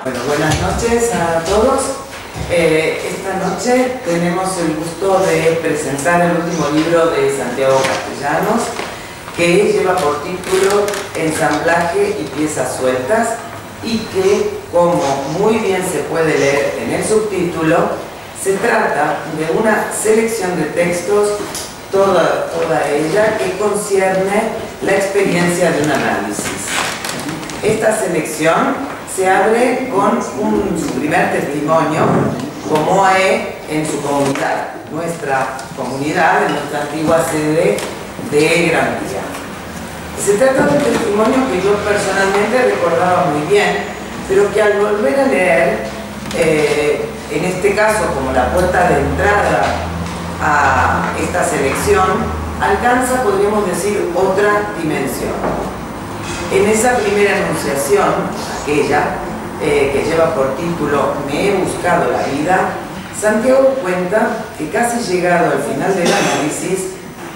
Bueno, buenas noches a todos. Esta noche tenemos el gusto de presentar el último libro de Santiago Castellanos, que lleva por título Ensamblaje y piezas sueltas, y que, como muy bien se puede leer en el subtítulo, se trata de una selección de textos, toda ella, que concierne la experiencia de un análisis. Esta selección se abre con su primer testimonio como OAE en su comunidad, nuestra comunidad, en nuestra antigua sede de Gran Vía. Se trata de un testimonio que yo personalmente recordaba muy bien, pero que al volver a leer, en este caso como la puerta de entrada a esta selección, alcanza, podríamos decir, otra dimensión. En esa primera enunciación, aquella que lleva por título Me he buscado la vida, Santiago cuenta que casi llegado al final del análisis,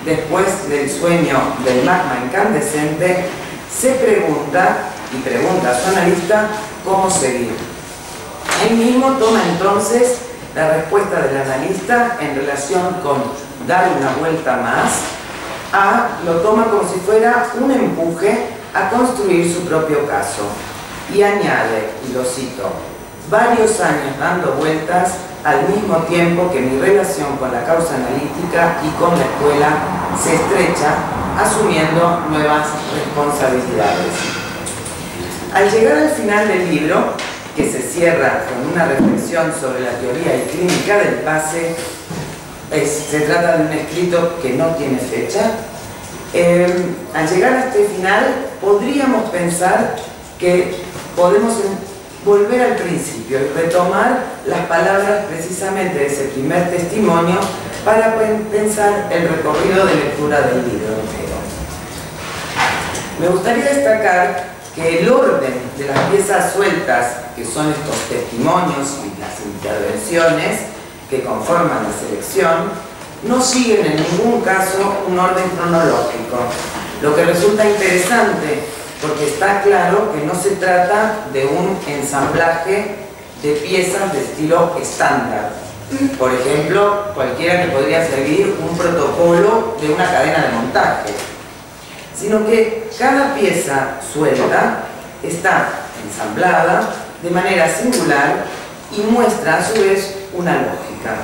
después del sueño del magma incandescente, se pregunta, y pregunta a su analista, cómo seguir. Él mismo toma entonces la respuesta del analista en relación con dar una vuelta más, lo toma como si fuera un empuje a construir su propio caso, y añade, y lo cito: varios años dando vueltas al mismo tiempo que mi relación con la causa analítica y con la escuela se estrecha, asumiendo nuevas responsabilidades. Al llegar al final del libro, que se cierra con una reflexión sobre la teoría y clínica del pase, se trata de un escrito que no tiene fecha. Al llegar a este final, podríamos pensar que podemos volver al principio y retomar las palabras precisamente de ese primer testimonio para pensar el recorrido de lectura del libro entero. Me gustaría destacar que el orden de las piezas sueltas, que son estos testimonios y las intervenciones que conforman la selección, no siguen en ningún caso un orden cronológico, lo que resulta interesante porque está claro que no se trata de un ensamblaje de piezas de estilo estándar. Por ejemplo, cualquiera que podría seguir un protocolo de una cadena de montaje, sino que cada pieza suelta está ensamblada de manera singular y muestra a su vez una lógica.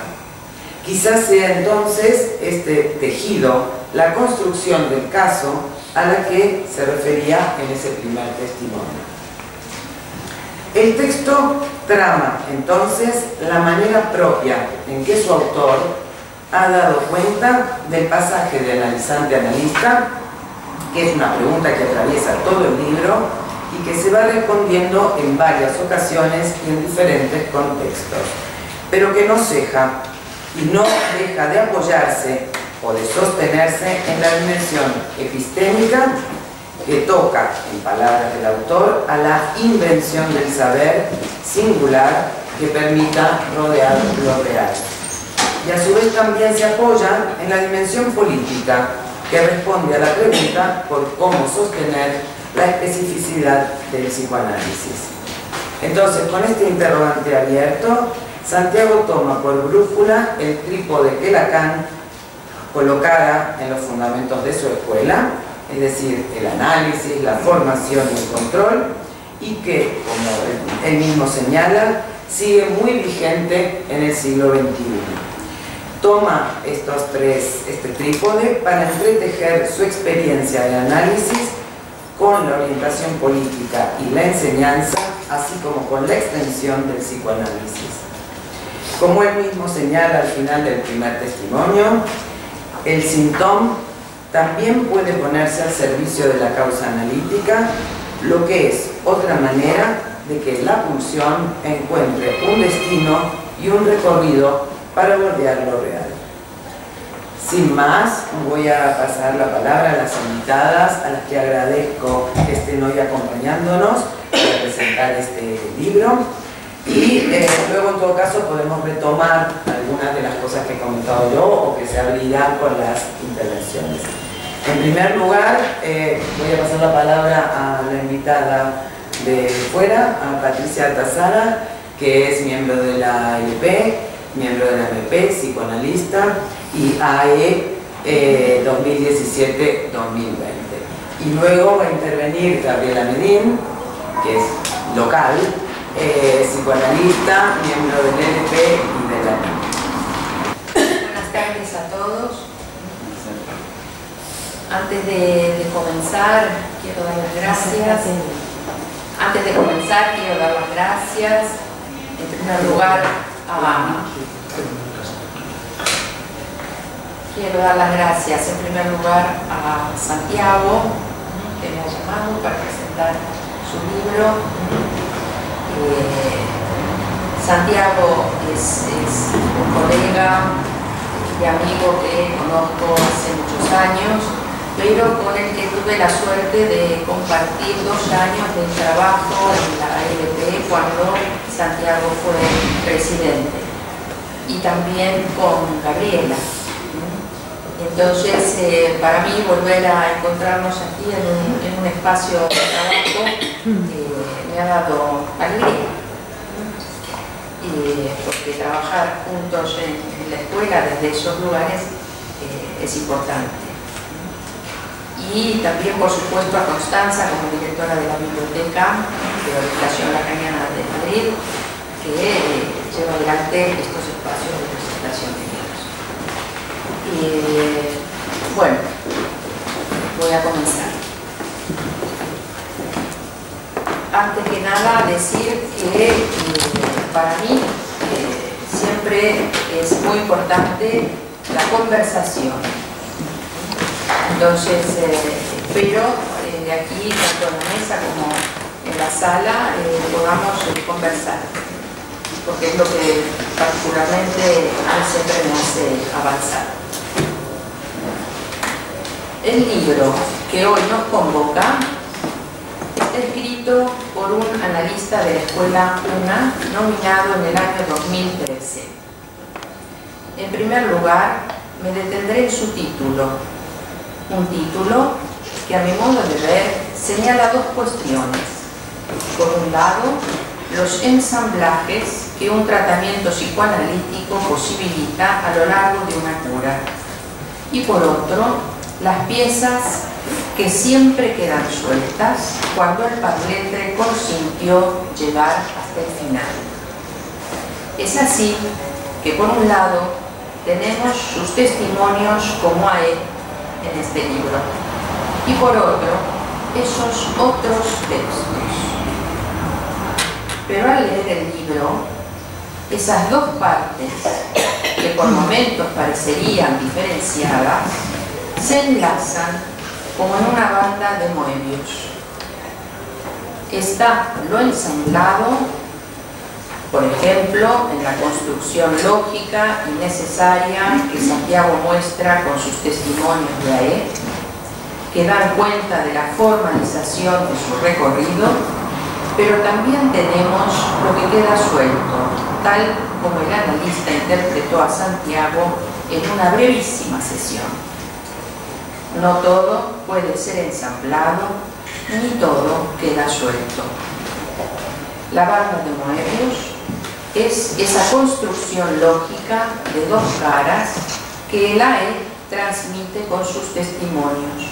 Quizás sea entonces este tejido la construcción del caso a la que se refería en ese primer testimonio. El texto trama entonces la manera propia en que su autor ha dado cuenta del pasaje de analizante-analista, que es una pregunta que atraviesa todo el libro y que se va respondiendo en varias ocasiones y en diferentes contextos, pero que no ceja y no deja de apoyarse o de sostenerse en la dimensión epistémica que toca, en palabras del autor, a la invención del saber singular que permita rodear lo real. Y a su vez también se apoya en la dimensión política que responde a la pregunta por cómo sostener la especificidad del psicoanálisis. Entonces, con este interrogante abierto, Santiago toma por brújula el trípode que Lacan colocara en los fundamentos de su escuela, es decir, el análisis, la formación y el control, y que, como él mismo señala, sigue muy vigente en el siglo XXI. Toma este trípode para entretejer su experiencia de análisis con la orientación política y la enseñanza, así como con la extensión del psicoanálisis. Como él mismo señala al final del primer testimonio, el síntoma también puede ponerse al servicio de la causa analítica, lo que es otra manera de que la pulsión encuentre un destino y un recorrido para bordear lo real. Sin más, voy a pasar la palabra a las invitadas, a las que agradezco que estén hoy acompañándonos para presentar este libro. Y luego, en todo caso, podemos retomar algunas de las cosas que he comentado yo o que se abrirán con las intervenciones. En primer lugar, voy a pasar la palabra a la invitada de fuera, a Patricia Altazara, que es miembro de la ALP, miembro de la MP, psicoanalista, y AE 2017-2020. Y luego va a intervenir Gabriela Medín, que es local, psicoanalista, miembro del LP y de la NIM. Buenas tardes a todos. Antes de comenzar, quiero dar las gracias. Antes de comenzar, quiero dar las gracias, en primer lugar, a Santiago, que me ha llamado para presentar su libro. Santiago es un colega y amigo que conozco hace muchos años, pero con el que tuve la suerte de compartir 2 años de trabajo en la ALP cuando Santiago fue presidente, y también con Gabriela. Entonces, para mí volver a encontrarnos aquí en un espacio de trabajo me ha dado alegría, porque trabajar juntos en la escuela desde esos lugares es importante. Y también, por supuesto, a Constanza como directora de la Biblioteca de la Educación Lacaniana de Madrid, que lleva adelante estos espacios de presentación de libros. Bueno, voy a comenzar. Antes que nada, decir que para mí siempre es muy importante la conversación. Entonces, espero de aquí, tanto en la mesa como en la sala, podamos conversar, porque es lo que particularmente a mí siempre me hace avanzar. El libro que hoy nos convoca está escrito por un analista de la Escuela UNA, nominado en el año 2013. En primer lugar, me detendré en su título. Un título que, a mi modo de ver, señala 2 cuestiones. Por un lado, los ensamblajes que un tratamiento psicoanalítico posibilita a lo largo de una cura. Y por otro, las piezas que siempre quedan sueltas cuando el parletre consintió llegar hasta el final. Es así que, por un lado, tenemos sus testimonios como AE en este libro, y por otro, esos otros textos. Pero al leer el libro, esas 2 partes, que por momentos parecerían diferenciadas, se enlazan como en una banda de Moebius. Está lo ensamblado, por ejemplo, en la construcción lógica y necesaria que Santiago muestra con sus testimonios de AE, que dan cuenta de la formalización de su recorrido, pero también tenemos lo que queda suelto, tal como el analista interpretó a Santiago en una brevísima sesión. No todo puede ser ensamblado, ni todo queda suelto. La banda de Moebius es esa construcción lógica de 2 caras que el AE transmite con sus testimonios.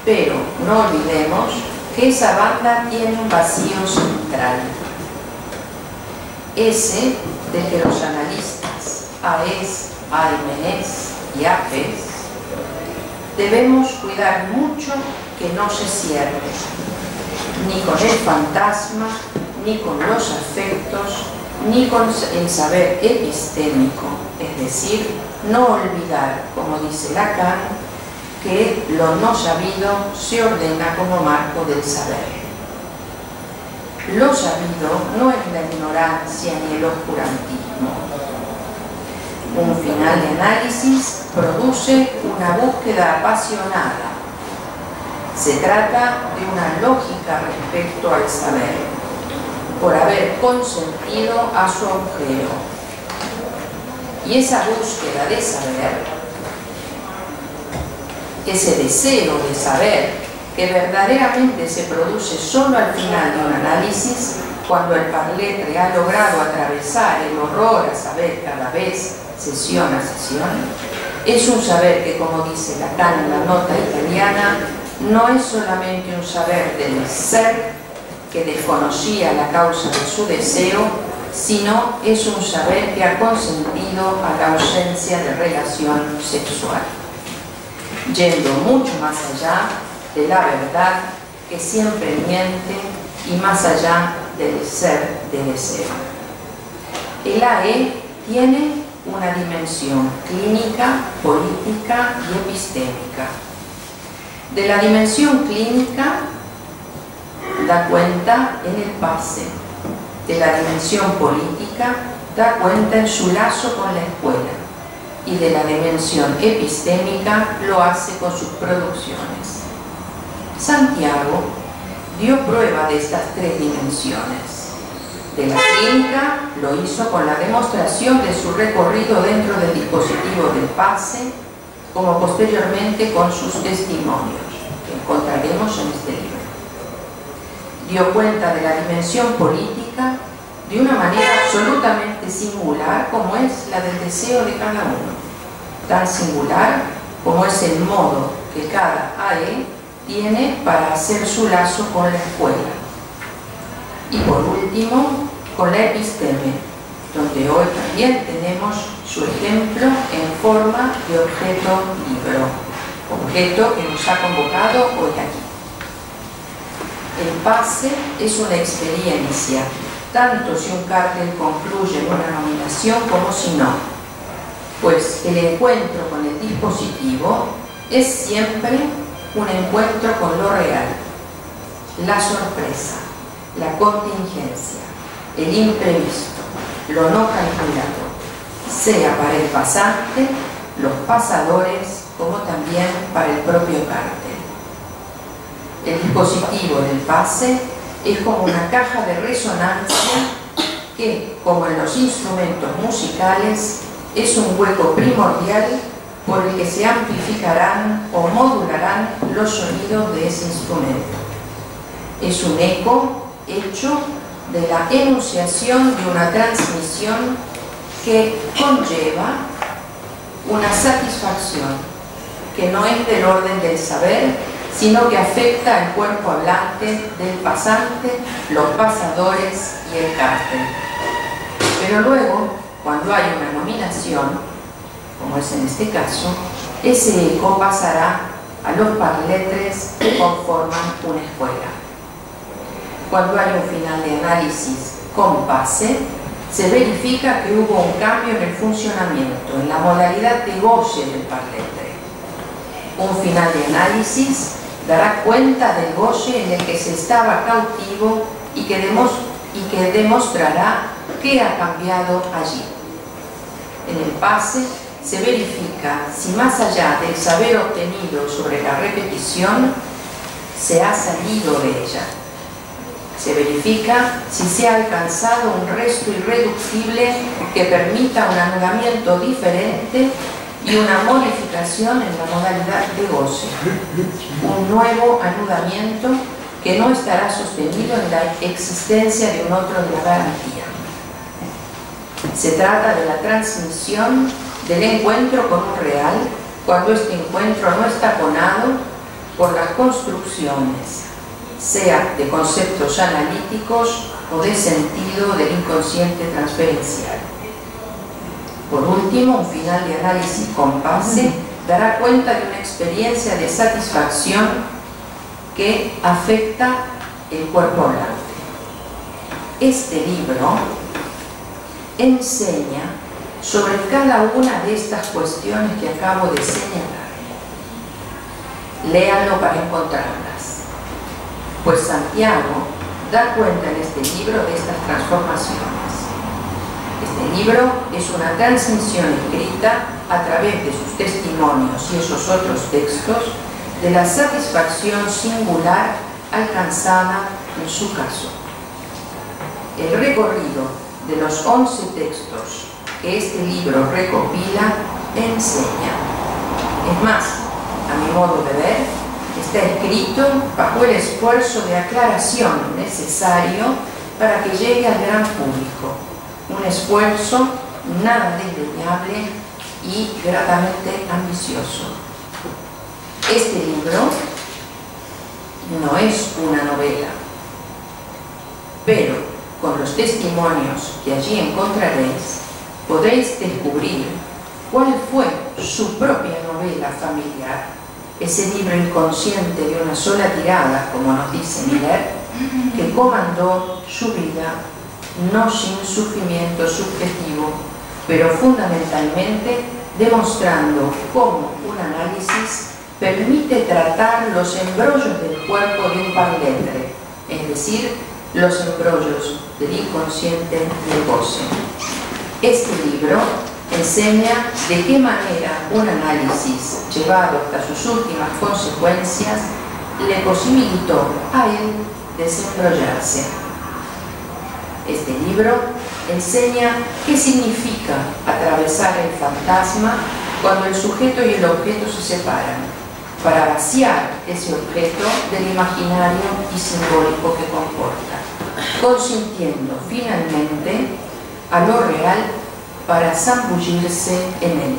Pero no olvidemos que esa banda tiene un vacío central. Ese de que los analistas AEs, AMEs y APEs debemos cuidar mucho que no se cierre, ni con el fantasma, ni con los afectos, ni con el saber epistémico, es decir, no olvidar, como dice Lacan, que lo no sabido se ordena como marco del saber. Lo sabido no es la ignorancia ni el oscurantismo. Un final de análisis produce una búsqueda apasionada. Se trata de una lógica respecto al saber, por haber consentido a su agujero. Y esa búsqueda de saber, ese deseo de saber que verdaderamente se produce solo al final de un análisis, cuando el parletre ha logrado atravesar el horror a saber cada vez, sesión a sesión, es un saber que, como dice Lacan en la nota italiana, no es solamente un saber del ser que desconocía la causa de su deseo, sino es un saber que ha consentido a la ausencia de relación sexual, yendo mucho más allá de la verdad que siempre miente y más allá del ser de deseo. El AE tiene una dimensión clínica, política y epistémica. De la dimensión clínica da cuenta en el pase, de la dimensión política da cuenta en su lazo con la escuela y de la dimensión epistémica lo hace con sus producciones. Santiago dio prueba de estas tres dimensiones. De la clínica lo hizo con la demostración de su recorrido dentro del dispositivo del pase, como posteriormente con sus testimonios, que encontraremos en este libro. Dio cuenta de la dimensión política de una manera absolutamente singular, como es la del deseo de cada uno, tan singular como es el modo que cada AE tiene para hacer su lazo con la escuela. Y por último, con la episteme, donde hoy también tenemos su ejemplo en forma de objeto libro, objeto que nos ha convocado hoy aquí. El pase es una experiencia, tanto si un cartel concluye en una nominación como si no, pues el encuentro con el dispositivo es siempre un encuentro con lo real, la sorpresa, la contingencia, el imprevisto, lo no calculado, sea para el pasante, los pasadores, como también para el propio cartel. El dispositivo del pase es como una caja de resonancia que, como en los instrumentos musicales, es un hueco primordial por el que se amplificarán o modularán los sonidos de ese instrumento. Es un eco hecho de la enunciación de una transmisión que conlleva una satisfacción que no es del orden del saber, sino que afecta al cuerpo hablante del pasante, los pasadores y el cartel. Pero luego, cuando hay una nominación, como es en este caso, ese eco pasará a los parletres que conforman una escuela. Cuando hay un final de análisis con pase, se verifica que hubo un cambio en el funcionamiento, en la modalidad de goce del parletre. Un final de análisis dará cuenta del goce en el que se estaba cautivo y que demostrará qué ha cambiado allí. En el pase se verifica si más allá del saber obtenido sobre la repetición se ha salido de ella. Se verifica si se ha alcanzado un resto irreductible que permita un anudamiento diferente y una modificación en la modalidad de goce. Un nuevo anudamiento que no estará sostenido en la existencia de un otro de la garantía. Se trata de la transmisión del encuentro con un real, cuando este encuentro no está conado por las construcciones, sea de conceptos analíticos o de sentido del inconsciente transferencial. Por último, un final de análisis con pase dará cuenta de una experiencia de satisfacción que afecta el cuerpo hablante. Este libro enseña sobre cada una de estas cuestiones que acabo de señalar. Léanlo para encontrarlas, pues Santiago da cuenta en este libro de estas transformaciones. Este libro es una transmisión escrita a través de sus testimonios y esos otros textos de la satisfacción singular alcanzada en su caso. El recorrido de los 11 textos que este libro recopila enseña. Es más, a mi modo de ver, Está escrito bajo el esfuerzo de aclaración necesario para que llegue al gran público. Un esfuerzo nada desdeñable y gratamente ambicioso. Este libro no es una novela, pero con los testimonios que allí encontraréis, podréis descubrir cuál fue su propia novela familiar, ese libro inconsciente de una sola tirada, como nos dice Miller, que comandó su vida, no sin sufrimiento subjetivo, pero fundamentalmente demostrando cómo un análisis permite tratar los embrollos del cuerpo de un par-lettre, es decir, los embrollos del inconsciente y el goce. Este libro enseña de qué manera un análisis llevado hasta sus últimas consecuencias le posibilitó a él desembrollarse. Este libro enseña qué significa atravesar el fantasma cuando el sujeto y el objeto se separan, para vaciar ese objeto del imaginario y simbólico que comporta, consintiendo finalmente a lo real para zambullirse en él.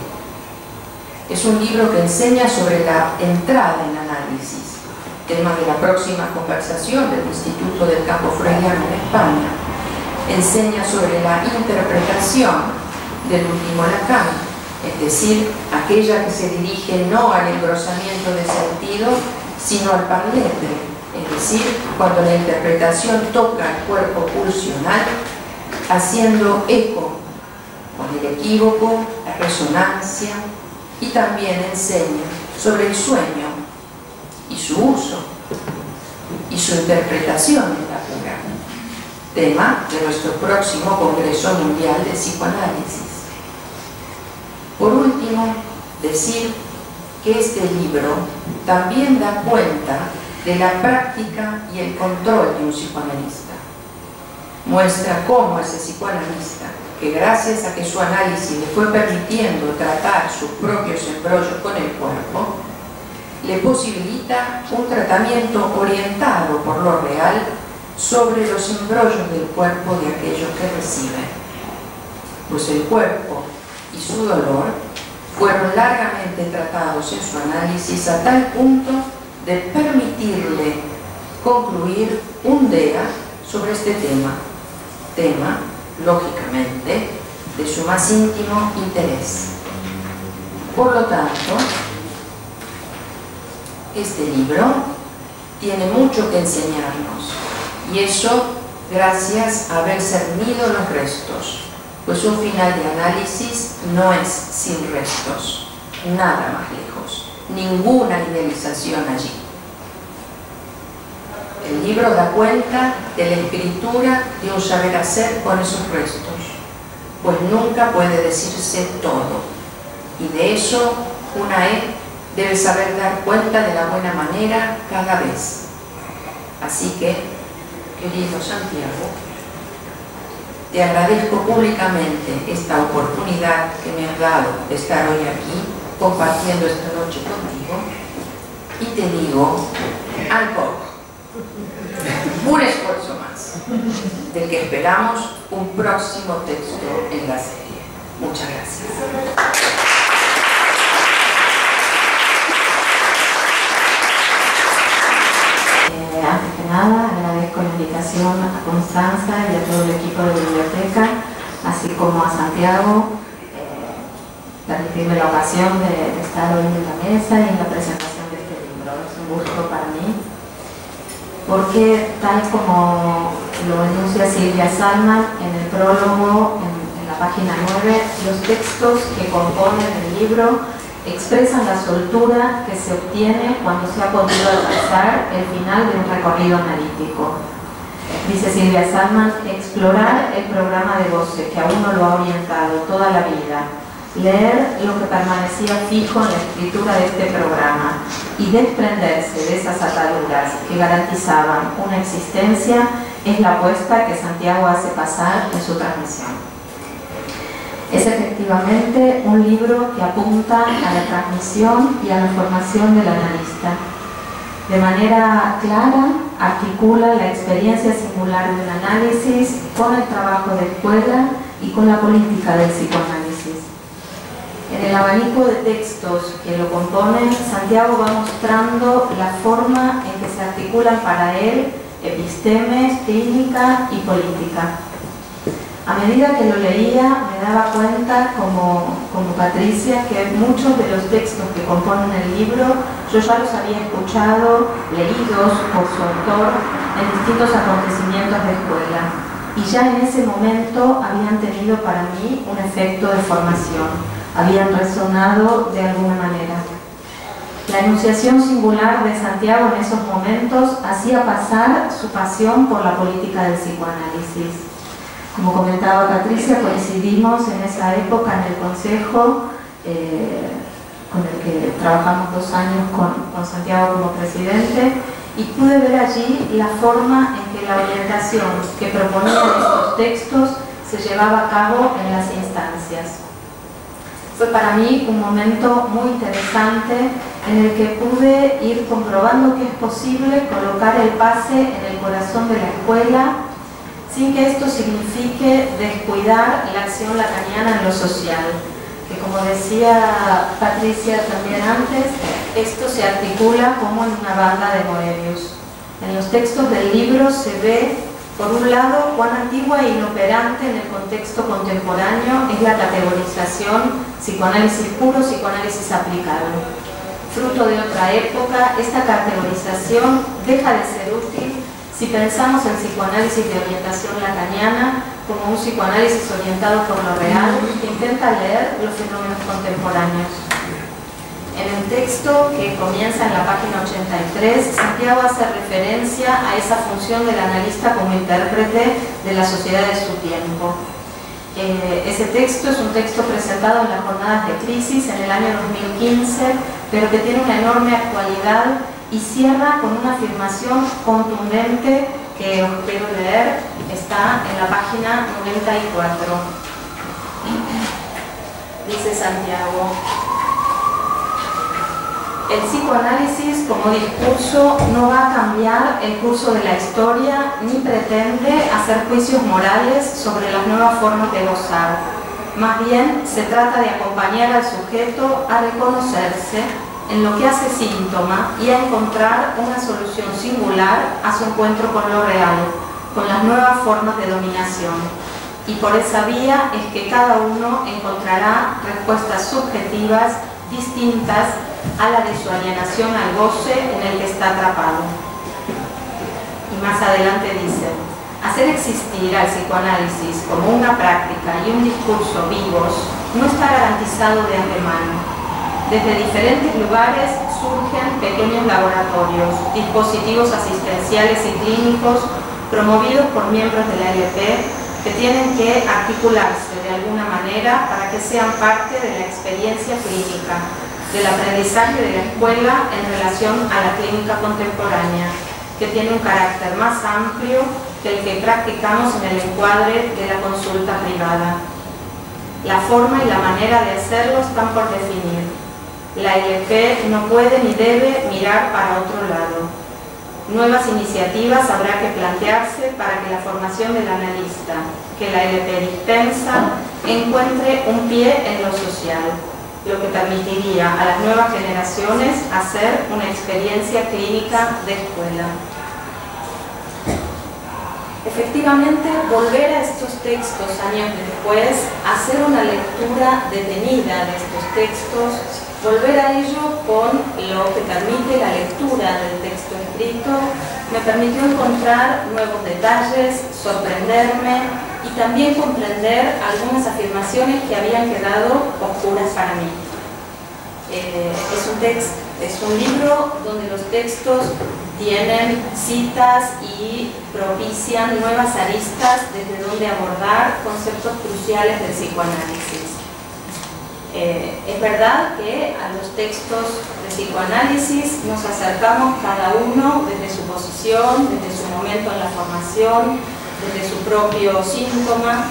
Es un libro que enseña sobre la entrada en análisis, tema de la próxima conversación del Instituto del Campo Freudiano en España. Enseña sobre la interpretación del último Lacan, es decir, aquella que se dirige no al engrosamiento de sentido, sino al par-lettre, es decir, cuando la interpretación toca el cuerpo pulsional, haciendo eco con el equívoco, la resonancia, y también enseña sobre el sueño y su uso y su interpretación en la cura, tema de nuestro próximo Congreso Mundial de Psicoanálisis. Por último, decir que este libro también da cuenta de la práctica y el control de un psicoanalista. Muestra cómo ese psicoanalista, que gracias a que su análisis le fue permitiendo tratar sus propios embrollos con el cuerpo, le posibilita un tratamiento orientado por lo real sobre los embrollos del cuerpo de aquellos que reciben. Pues el cuerpo y su dolor fueron largamente tratados en su análisis a tal punto de permitirle concluir un DEA sobre este tema, lógicamente, de su más íntimo interés. Por lo tanto, este libro tiene mucho que enseñarnos, y eso gracias a haber cernido los restos, pues un final de análisis no es sin restos, nada más lejos, ninguna idealización allí. El libro da cuenta de la escritura de un saber hacer con esos restos, pues nunca puede decirse todo, y de eso una debe saber dar cuenta de la buena manera cada vez. Así que, querido Santiago, te agradezco públicamente esta oportunidad que me has dado de estar hoy aquí compartiendo esta noche contigo, y te digo, encore, un esfuerzo más, del que esperamos un próximo texto en la serie. Muchas gracias. Antes que nada, agradezco la invitación a Constanza y a todo el equipo de biblioteca, así como a Santiago, permitirme la ocasión de estar hoy en la mesa y en la presentación de este libro. Es un gusto para mí, porque tal como lo enuncia Silvia Salman en el prólogo, en la página 9, los textos que componen el libro expresan la soltura que se obtiene cuando se ha podido alcanzar el final de un recorrido analítico. Dice Silvia Salman, explorar el programa de goce que a uno lo ha orientado toda la vida, leer lo que permanecía fijo en la escritura de este programa y desprenderse de esas ataduras que garantizaban una existencia es la apuesta que Santiago hace pasar en su transmisión. Es efectivamente un libro que apunta a la transmisión y a la formación del analista. De manera clara, articula la experiencia singular del análisis con el trabajo de escuela y con la política del psicoanálisis. En el abanico de textos que lo componen, Santiago va mostrando la forma en que se articulan para él epistemes, clínica y política. A medida que lo leía, me daba cuenta, como Patricia, que muchos de los textos que componen el libro yo ya los había escuchado, leídos por su autor en distintos acontecimientos de escuela, y ya en ese momento habían tenido para mí un efecto de formación, habían resonado de alguna manera. La enunciación singular de Santiago en esos momentos hacía pasar su pasión por la política del psicoanálisis. Como comentaba Patricia, coincidimos en esa época en el Consejo, con el que trabajamos 2 años con Santiago como presidente, y pude ver allí la forma en que la orientación que proponían estos textos se llevaba a cabo en las instancias. Fue para mí un momento muy interesante en el que pude ir comprobando que es posible colocar el pase en el corazón de la escuela sin que esto signifique descuidar la acción lacaniana en lo social, que como decía Patricia también antes, esto se articula como en una banda de Moebius. En los textos del libro se ve, por un lado, cuán antigua e inoperante en el contexto contemporáneo es la categorización psicoanálisis puro, psicoanálisis aplicado. Fruto de otra época, esta categorización deja de ser útil si pensamos en psicoanálisis de orientación lacaniana como un psicoanálisis orientado por lo real que intenta leer los fenómenos contemporáneos. En el texto que comienza en la página 83, Santiago hace referencia a esa función del analista como intérprete de la sociedad de su tiempo. Ese texto es un texto presentado en las jornadas de crisis en el año 2015, pero que tiene una enorme actualidad y cierra con una afirmación contundente que os quiero leer, está en la página 94. Dice Santiago: el psicoanálisis como discurso no va a cambiar el curso de la historia ni pretende hacer juicios morales sobre las nuevas formas de gozar. Más bien se trata de acompañar al sujeto a reconocerse en lo que hace síntoma y a encontrar una solución singular a su encuentro con lo real, con las nuevas formas de dominación. Y por esa vía es que cada uno encontrará respuestas subjetivas distintas a la de su alienación al goce en el que está atrapado. Y más adelante dice: hacer existir al psicoanálisis como una práctica y un discurso vivos no está garantizado de antemano. Desde diferentes lugares surgen pequeños laboratorios, dispositivos asistenciales y clínicos promovidos por miembros de la LP que tienen que articularse de alguna manera para que sean parte de la experiencia clínica, del aprendizaje de la escuela en relación a la clínica contemporánea, que tiene un carácter más amplio que el que practicamos en el encuadre de la consulta privada. La forma y la manera de hacerlo están por definir. La LP no puede ni debe mirar para otro lado. Nuevas iniciativas habrá que plantearse para que la formación del analista, que la LP dispensa, encuentre un pie en lo social, lo que permitiría a las nuevas generaciones hacer una experiencia clínica de escuela. Efectivamente, volver a estos textos años después, hacer una lectura detenida de estos textos, volver a ello con lo que permite la lectura del texto escrito, me permitió encontrar nuevos detalles, sorprenderme y también comprender algunas afirmaciones que habían quedado oscuras para mí. Es un libro donde los textos tienen citas y propician nuevas aristas desde donde abordar conceptos cruciales del psicoanálisis. Es verdad que a los textos de psicoanálisis nos acercamos cada uno desde su posición, desde su momento en la formación, desde su propio síntoma,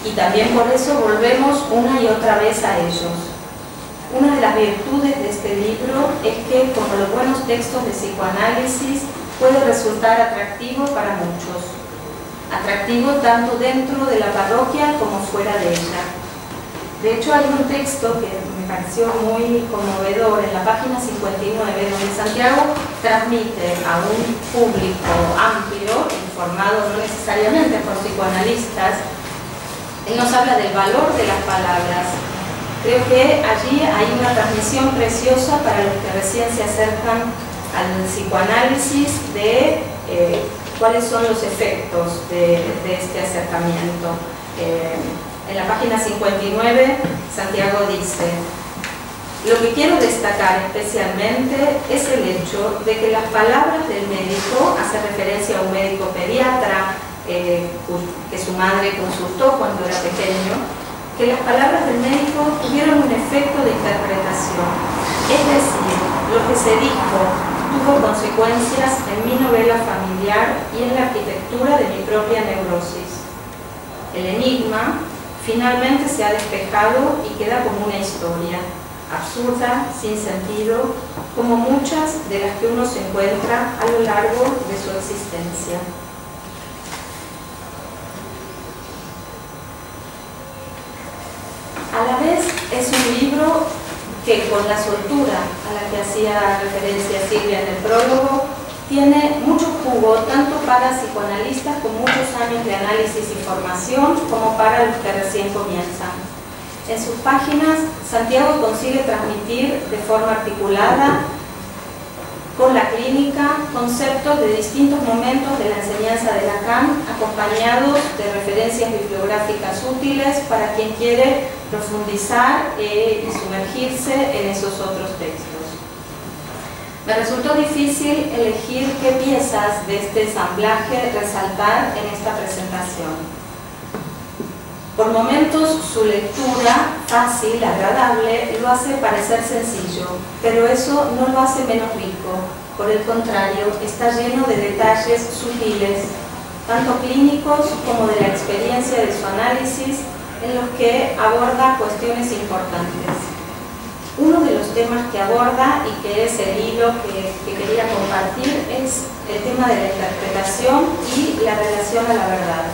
y también por eso volvemos una y otra vez a ellos. Una de las virtudes de este libro es que, como los buenos textos de psicoanálisis, puede resultar atractivo para muchos. Atractivo tanto dentro de la parroquia como fuera de ella. De hecho, hay un texto que me pareció muy conmovedor en la página 59, donde Santiago transmite a un público amplio, informado no necesariamente por psicoanalistas. Él nos habla del valor de las palabras. Creo que allí hay una transmisión preciosa para los que recién se acercan al psicoanálisis de cuáles son los efectos de este acercamiento. En la página 59, Santiago dice: lo que quiero destacar especialmente es el hecho de que las palabras del médico, hace referencia a un médico pediatra que su madre consultó cuando era pequeño, que las palabras del médico tuvieron un efecto de interpretación. Es decir, lo que se dijo tuvo consecuencias en mi novela familiar y en la arquitectura de mi propia neurosis. El enigma finalmente se ha despejado y queda como una historia, absurda, sin sentido, como muchas de las que uno se encuentra a lo largo de su existencia. A la vez es un libro que, con la soltura a la que hacía referencia Silvia en el prólogo, tiene mucho jugo tanto para psicoanalistas con muchos años de análisis y formación como para los que recién comienzan. En sus páginas, Santiago consigue transmitir de forma articulada con la clínica conceptos de distintos momentos de la enseñanza de Lacan, acompañados de referencias bibliográficas útiles para quien quiere profundizar y sumergirse en esos otros textos. Me resultó difícil elegir qué piezas de este ensamblaje resaltar en esta presentación. Por momentos su lectura, fácil, agradable, lo hace parecer sencillo, pero eso no lo hace menos rico. Por el contrario, está lleno de detalles sutiles, tanto clínicos como de la experiencia de su análisis, en los que aborda cuestiones importantes. Uno de los temas que aborda y que es el hilo que quería compartir es el tema de la interpretación y la relación a la verdad.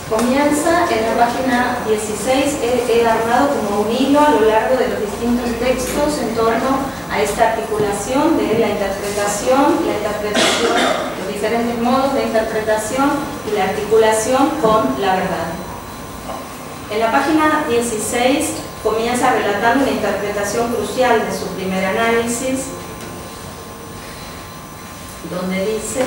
Comienza en la página 16, he armado como un hilo a lo largo de los distintos textos en torno a esta articulación de la interpretación, los diferentes modos de interpretación y la articulación con la verdad. En la página 16 comienza relatando una interpretación crucial de su primer análisis, donde dice: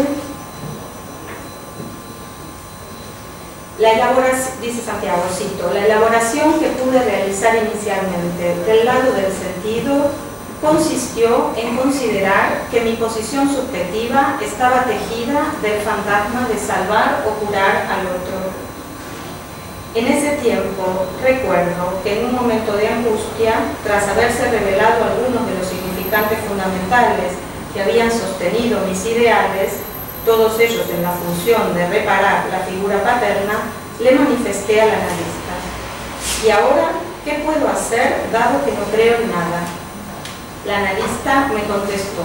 dice Santiago, cito, la elaboración que pude realizar inicialmente del lado del sentido consistió en considerar que mi posición subjetiva estaba tejida del fantasma de salvar o curar al otro. En ese tiempo recuerdo que en un momento de angustia, tras haberse revelado algunos de los significantes fundamentales que habían sostenido mis ideales, todos ellos en la función de reparar la figura paterna, le manifesté al analista: ¿y ahora qué puedo hacer dado que no creo en nada? La analista me contestó: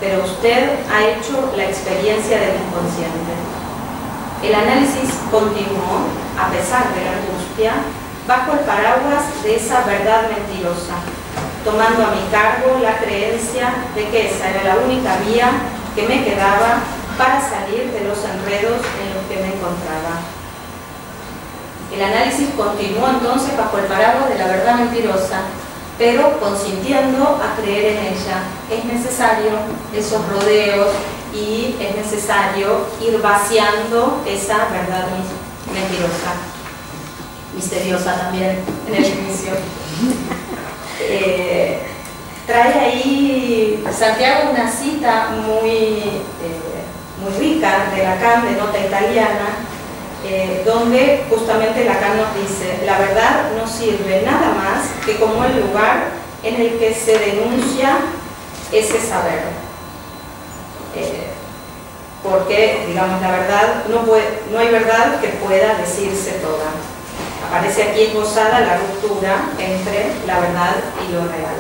pero usted ha hecho la experiencia del inconsciente. El análisis continuó, a pesar de la angustia, bajo el paraguas de esa verdad mentirosa, tomando a mi cargo la creencia de que esa era la única vía que me quedaba para salir de los enredos en los que me encontraba. El análisis continuó entonces bajo el paraguas de la verdad mentirosa, pero consintiendo a creer en ella. Es necesario esos rodeos y es necesario ir vaciando esa verdad mentirosa, misteriosa también en el inicio. Trae ahí Santiago una cita muy rica de Lacan, de Nota Italiana, donde justamente Lacan nos dice: la verdad no sirve nada más que como el lugar en el que se denuncia ese saber. Porque, digamos, la verdad no hay verdad que pueda decirse toda. aparece aquí esbozada la ruptura entre la verdad y lo real.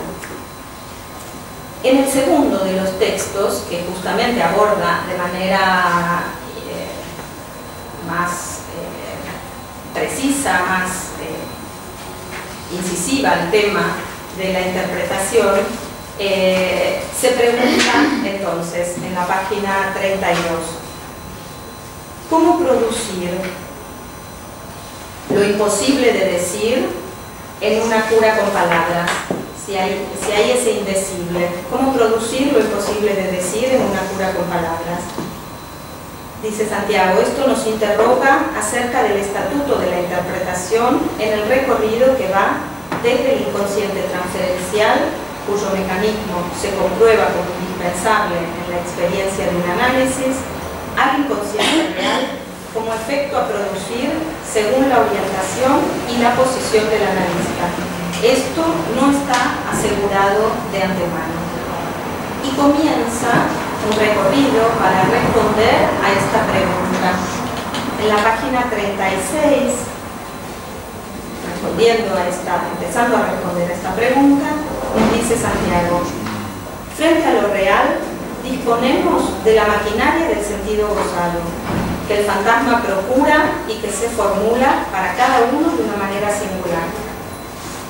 En el segundo de los textos, que justamente aborda de manera más precisa, más incisiva el tema de la interpretación, se pregunta entonces en la página 32, ¿cómo producir lo imposible de decir en una cura con palabras? Si hay ese indecible, ¿cómo producir lo imposible de decir en una cura con palabras? Dice Santiago, esto nos interroga acerca del estatuto de la interpretación en el recorrido que va desde el inconsciente transferencial, cuyo mecanismo se comprueba como indispensable en la experiencia de un análisis, al inconsciente real como efecto a producir según la orientación y la posición del analista. Esto no está asegurado de antemano. Y comienza un recorrido para responder a esta pregunta. En la página 36, empezando a responder a esta pregunta, nos dice Santiago, frente a lo real, disponemos de la maquinaria del sentido gozado, que el fantasma procura y que se formula para cada uno de una manera singular.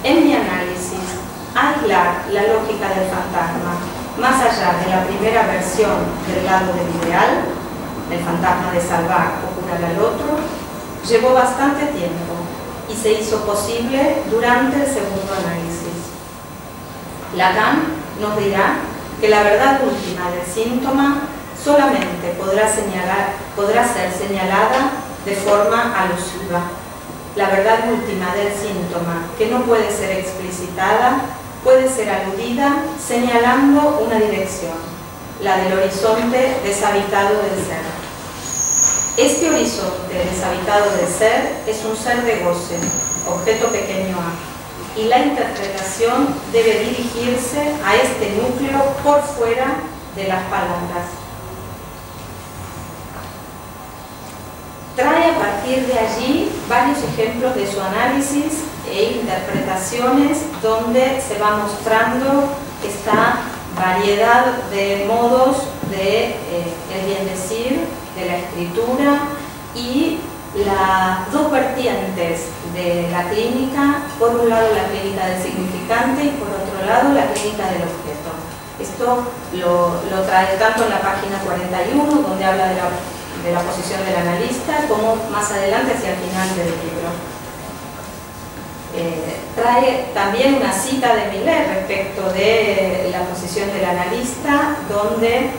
En mi análisis, aislar la lógica del fantasma más allá de la primera versión del lado del ideal, el fantasma de salvar o curar al otro, llevó bastante tiempo y se hizo posible durante el segundo análisis. Lacan nos dirá que la verdad última del síntoma solamente podrá ser señalada de forma alusiva. La verdad última del síntoma, que no puede ser explicitada, puede ser aludida señalando una dirección, la del horizonte deshabitado del ser. Este horizonte deshabitado del ser es un ser de goce, objeto pequeño A, y la interpretación debe dirigirse a este núcleo por fuera de las palabras. Trae a partir de allí varios ejemplos de su análisis e interpretaciones donde se va mostrando esta variedad de modos de el bien decir, de la escritura y las dos vertientes de la clínica, por un lado la clínica del significante y por otro lado la clínica del objeto. Esto lo trae tanto en la página 41, donde habla de la posición del analista, como más adelante hacia el final del libro. Trae también una cita de Millet respecto de la posición del analista, donde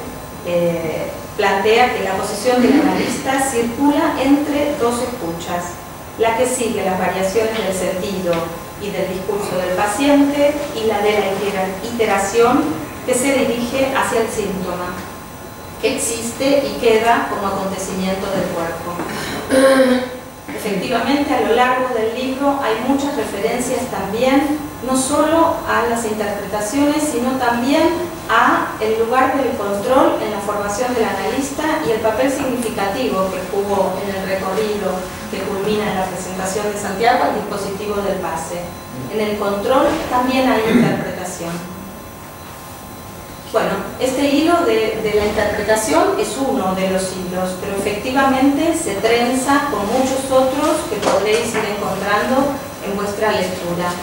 plantea que la posición del analista circula entre dos escuchas, la que sigue las variaciones del sentido y del discurso del paciente y la de la iteración que se dirige hacia el síntoma, que existe y queda como acontecimiento del cuerpo. Efectivamente, a lo largo del libro hay muchas referencias también, no solo a las interpretaciones, sino también a el lugar del control en la formación del analista y el papel significativo que jugó en el recorrido que culmina en la presentación de Santiago al dispositivo del pase. En el control también hay interpretación. Bueno, este hilo de la interpretación es uno de los hilos, pero efectivamente se trenza con muchos otros que podréis ir encontrando en vuestra lectura.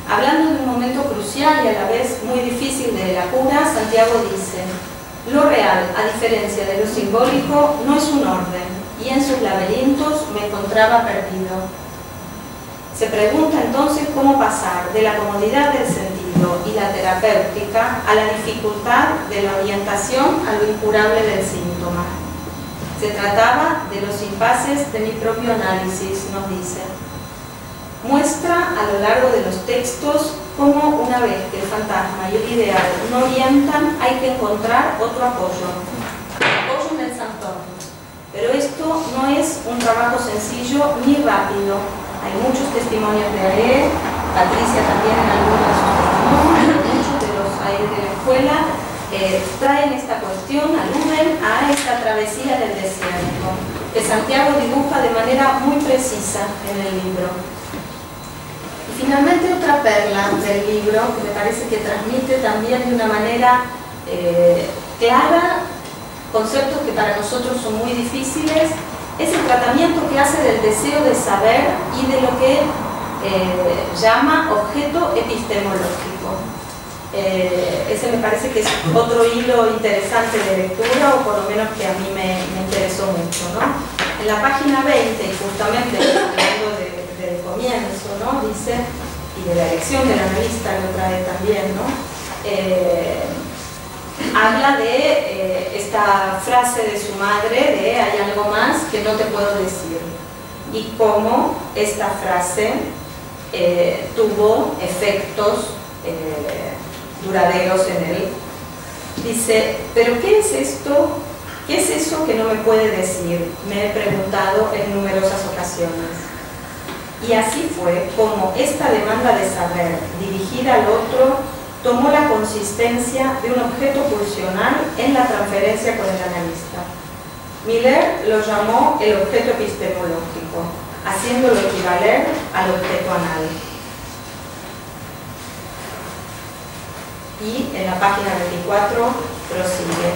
Hablando de un momento crucial y a la vez muy difícil de la cura, Santiago dice: lo real, a diferencia de lo simbólico, no es un orden, y en sus laberintos me encontraba perdido. Se pregunta entonces cómo pasar de la comodidad del sentido y la terapéutica a la dificultad de la orientación a lo incurable del síntoma. Se trataba de los impases de mi propio análisis, nos dice. Muestra a lo largo de los textos cómo una vez que el fantasma y el ideal no orientan, hay que encontrar otro apoyo en el santorum. Pero esto no es un trabajo sencillo ni rápido. Hay muchos testimonios de leer, Patricia también en algunos de sus testimonios, muchos de los aires de la escuela traen esta cuestión, aluden a esta travesía del desierto. que Santiago dibuja de manera muy precisa en el libro. Y finalmente otra perla del libro que me parece que transmite también de una manera clara conceptos que para nosotros son muy difíciles, es el tratamiento que hace del deseo de saber y de lo que llama objeto epistemológico. Ese me parece que es otro hilo interesante de lectura, o por lo menos que a mí me interesó mucho, ¿no? En la página 20, y justamente hablando del comienzo, ¿no? Dice, y de la elección del analista lo trae también, ¿no? Habla de esta frase de su madre de hay algo más que no te puedo decir, y cómo esta frase tuvo efectos duraderos en él. Dice, ¿pero qué es esto? ¿Qué es eso que no me puede decir? Me he preguntado en numerosas ocasiones. Y así fue como esta demanda de saber, dirigida al otro, tomó la consistencia de un objeto pulsional en la transferencia con el analista. Miller lo llamó el objeto epistemológico, haciéndolo equivaler al objeto anal. Y en la página 24 prosigue.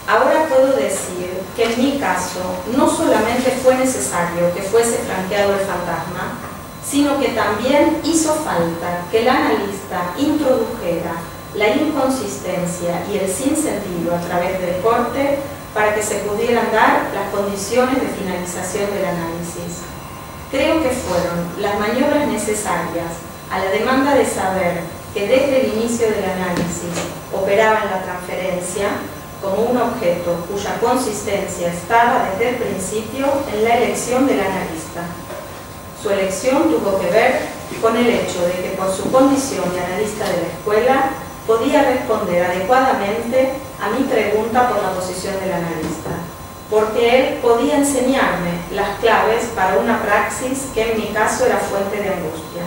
Ahora puedo decir que en mi caso no solamente fue necesario que fuese franqueado el fantasma, sino que también hizo falta que el analista introdujera la inconsistencia y el sinsentido a través del corte para que se pudieran dar las condiciones de finalización del análisis. Creo que fueron las maniobras necesarias a la demanda de saber que desde el inicio del análisis operaba en la transferencia como un objeto cuya consistencia estaba desde el principio en la elección del analista. Su elección tuvo que ver con el hecho de que por su condición de analista de la escuela podía responder adecuadamente a mi pregunta por la posición del analista, porque él podía enseñarme las claves para una praxis que en mi caso era fuente de angustia.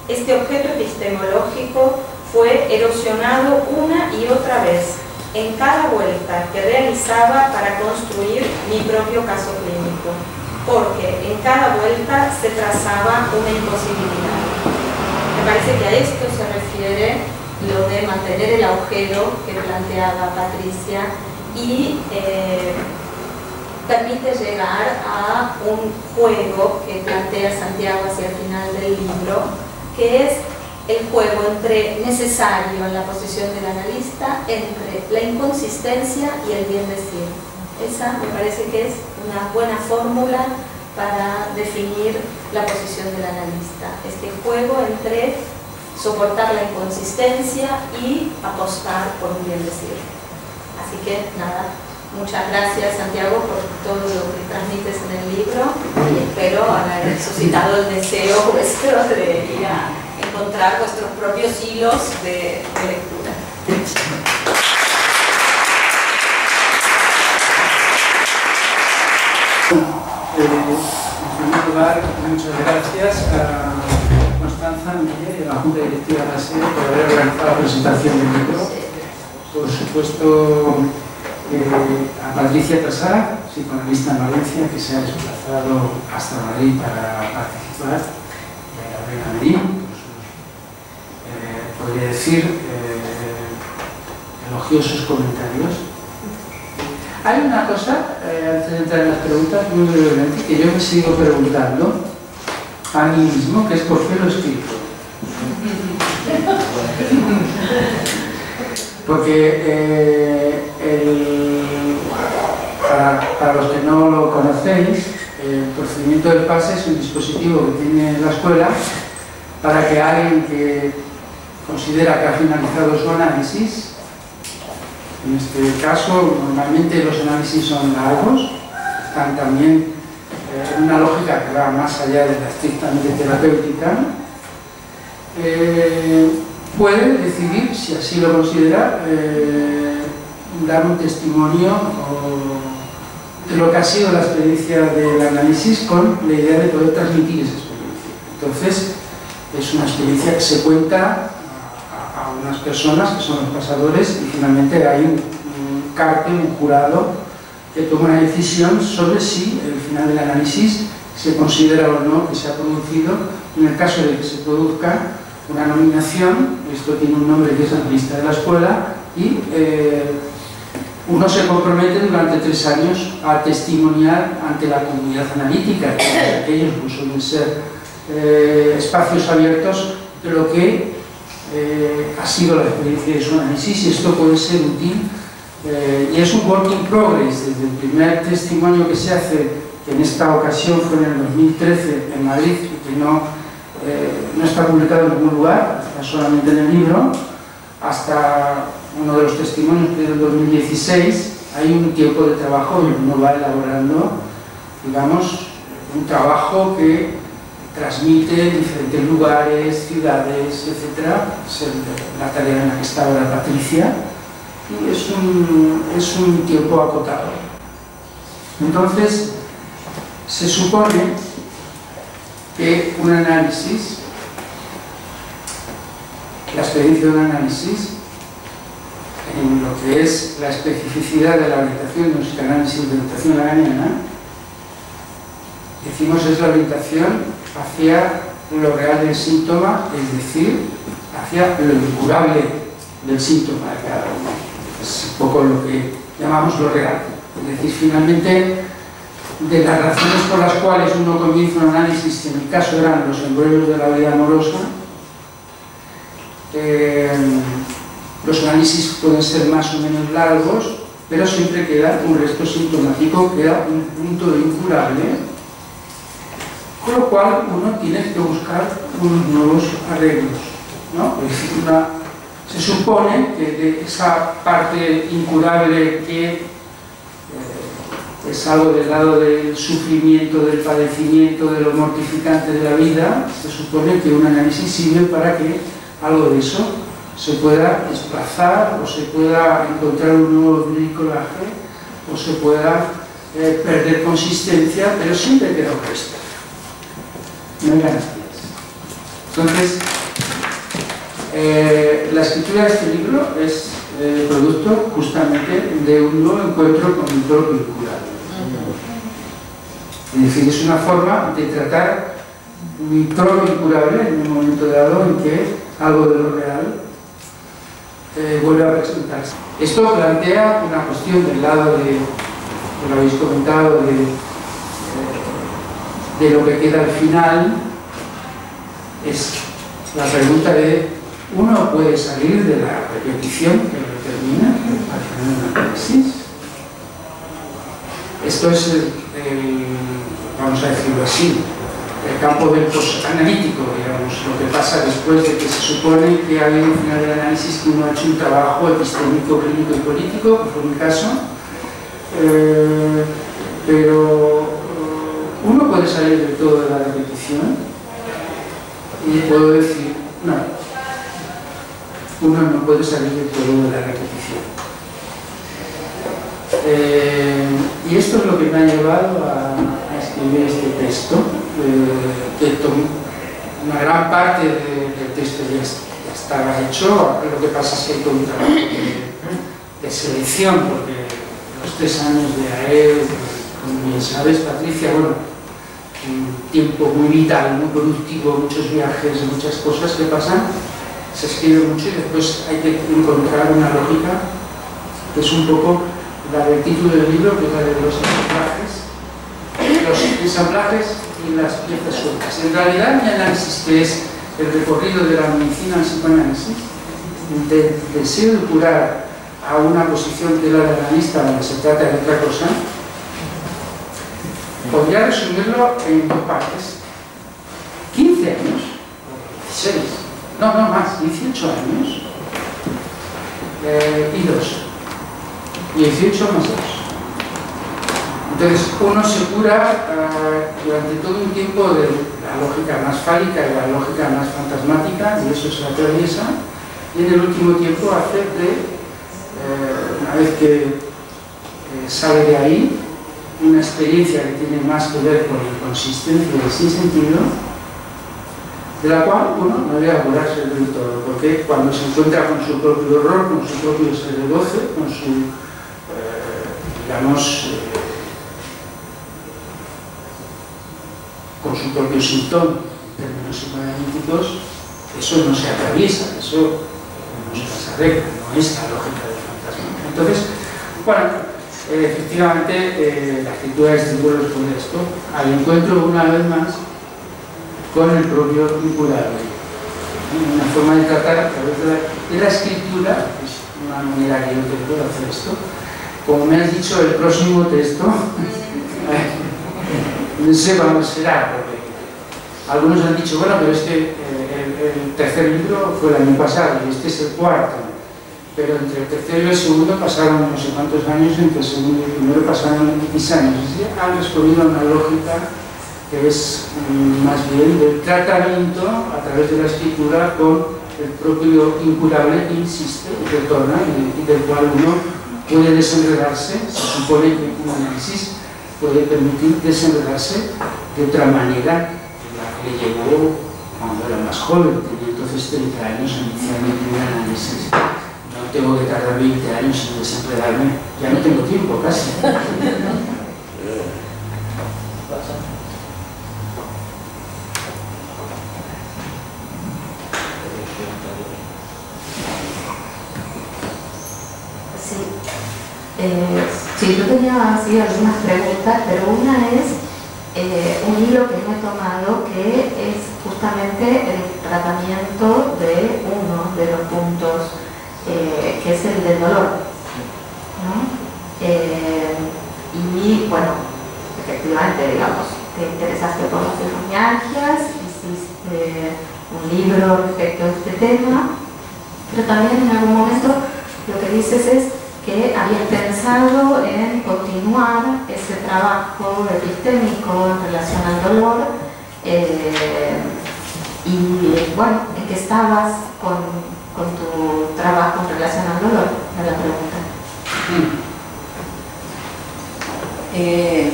Este objeto epistemológico fue erosionado una y otra vez en cada vuelta que realizaba para construir mi propio caso clínico, porque en cada vuelta se trazaba una imposibilidad. Me parece que a esto se refiere lo de mantener el agujero que planteaba Patricia y permite llegar a un juego que plantea Santiago hacia el final del libro, que es el juego entre necesario en la posición del analista, entre la inconsistencia y el bien decir. Esa me parece que es una buena fórmula para definir la posición del analista. Este juego entre soportar la inconsistencia y apostar por un bien decir. Así que nada, muchas gracias Santiago por todo lo que transmites en el libro y espero haber suscitado el deseo vuestro de ir a encontrar vuestros propios hilos de lectura. En primer lugar, muchas gracias a Constanza Miller y a la Junta Directiva de la SED por haber organizado la presentación del libro. Por supuesto, a Patricia Tassá, psicoanalista en Valencia, que se ha desplazado hasta Madrid para participar, y a Gabriela Merín, podría decir, elogiosos comentarios. Hay una cosa, antes de entrar en las preguntas, muy brevemente, que yo me sigo preguntando a mí mismo, que es por qué lo he escrito. Porque para los que no lo conocéis, el procedimiento del PASE es un dispositivo que tiene la escuela para que alguien que considera que ha finalizado su análisis, en este caso normalmente los análisis son largos, están también en una lógica que va más allá de la estrictamente terapéutica, puede decidir, si así lo considera, dar un testimonio de lo que ha sido la experiencia del análisis con la idea de poder transmitir esa experiencia. Entonces, es una experiencia que se cuenta a unas personas que son los pasadores y finalmente hay un cartel, un jurado que toma una decisión sobre si el final del análisis se considera o no que se ha producido. En el caso de que se produzca una nominación, esto tiene un nombre que es la lista de la escuela, y uno se compromete durante 3 años a testimoniar ante la comunidad analítica, que aquellos no suelen ser espacios abiertos de lo que ha sido la experiencia de su análisis, y esto puede ser útil. Y es un work in progress, desde el primer testimonio que se hace, que en esta ocasión fue en el 2013 en Madrid, y que no está publicado en ningún lugar, está solamente en el libro, hasta uno de los testimonios que es del 2016. Hay un tiempo de trabajo y uno va elaborando, digamos, un trabajo que transmite en diferentes lugares, ciudades, etc. Es la tarea en la que está ahora Patricia, y es un tiempo acotado. Entonces, se supone que un análisis, la experiencia de un análisis, en lo que es la especificidad de la orientación de un psicoanálisis de orientación lacaniana, decimos es la orientación hacia lo real del síntoma, es decir, hacia lo incurable del síntoma de cada uno. Es un poco lo que llamamos lo real. Es decir, finalmente, de las razones por las cuales uno comienza un análisis, que en mi caso eran los embrollos de la vida amorosa, los análisis pueden ser más o menos largos, pero siempre queda un resto sintomático, queda un punto de incurable, con lo cual uno tiene que buscar unos nuevos arreglos, ¿no? Es decir, se supone que de esa parte incurable que es algo del lado del sufrimiento, del padecimiento, de lo mortificante de la vida, se supone que un análisis sirve para que algo de eso se pueda desplazar, o se pueda encontrar un nuevo bricolaje, o se pueda perder consistencia, pero siempre queda un resto. No hay garantías. Entonces, la escritura de este libro es producto justamente de un nuevo encuentro con mi propio incurable. Es decir, es una forma de tratar mi propio incurable en un momento dado en que algo de lo real vuelve a presentarse. Esto plantea una cuestión del lado de, que lo habéis comentado, de lo que queda al final. Es la pregunta de: ¿uno puede salir de la repetición que determina al final de un análisis? Esto es vamos a decirlo así, el campo del posanalítico, digamos, lo que pasa después de que se supone que ha habido un final del análisis, que uno ha hecho un trabajo epistémico, clínico y político, que fue mi caso, pero uno puede salir del todo de la repetición, y puedo decir, no, uno no puede salir del todo de la repetición. Y esto es lo que me ha llevado a escribir este texto, que una gran parte del texto ya estaba hecho. Lo que pasa es que hay todo un trabajo de selección, porque los 3 años de AED, como bien sabes, Patricia, bueno, un tiempo muy vital, muy productivo, muchos viajes, muchas cosas que pasan, se escribe mucho y después hay que encontrar una lógica, que es un poco la del título del libro, que es la de los ensamblajes y las piezas sueltas. En realidad, mi análisis, que es el recorrido de la medicina al psicoanálisis, del deseo de curar a una posición que es la del analista, donde se trata de otra cosa, podría resumirlo en 2 partes. 15 años, 16, no más, 18 años, y 2. 18 más 2. Entonces, uno se cura durante todo un tiempo de la lógica más fálica y la lógica más fantasmática, y eso se atraviesa, y en el último tiempo hace de, una vez que sale de ahí, una experiencia que tiene más que ver con la inconsistencia y el sinsentido, de la cual uno no debe apurarse del todo, porque cuando se encuentra con su propio horror, con su propio ser de goce, con su digamos, con su propio síntoma, en términos psicoanalíticos, eso no se atraviesa, eso no se arregla, no es la lógica del fantasma. Entonces, bueno, efectivamente, la escritura de este libro responde a esto, al encuentro una vez más con el propio incurable. Una forma de tratar a través de la escritura, es una manera que yo te puedo hacer esto. Como me has dicho, el próximo texto, no sé cuándo será, porque algunos han dicho, bueno, pero es que el tercer libro fue el año pasado y este es el cuarto. Pero entre el tercero y el segundo pasaron no sé cuántos años, entre el segundo y el primero pasaron X años. Así han respondido a una lógica que es más bien del tratamiento a través de la escritura con el propio incurable que insiste y retorna y del cual uno puede desenredarse. Se supone que un análisis puede permitir desenredarse de otra manera que la que le llevó cuando era más joven. Tenía entonces 30 años inicialmente un análisis. No tengo que tardar 20 años en desenredarme, ya no tengo tiempo casi. Sí, yo tenía así algunas preguntas, pero una es un hilo que me he tomado que es justamente el tratamiento de uno de los puntos que es el del dolor, ¿no? Y bueno, efectivamente, digamos, te interesaste por las fibromialgias, hiciste un libro respecto a este tema, pero también en algún momento lo que dices es que habías pensado en continuar ese trabajo epistémico en relación al dolor y bueno, ¿en qué estabas con tu trabajo en relación al dolor? Es la pregunta.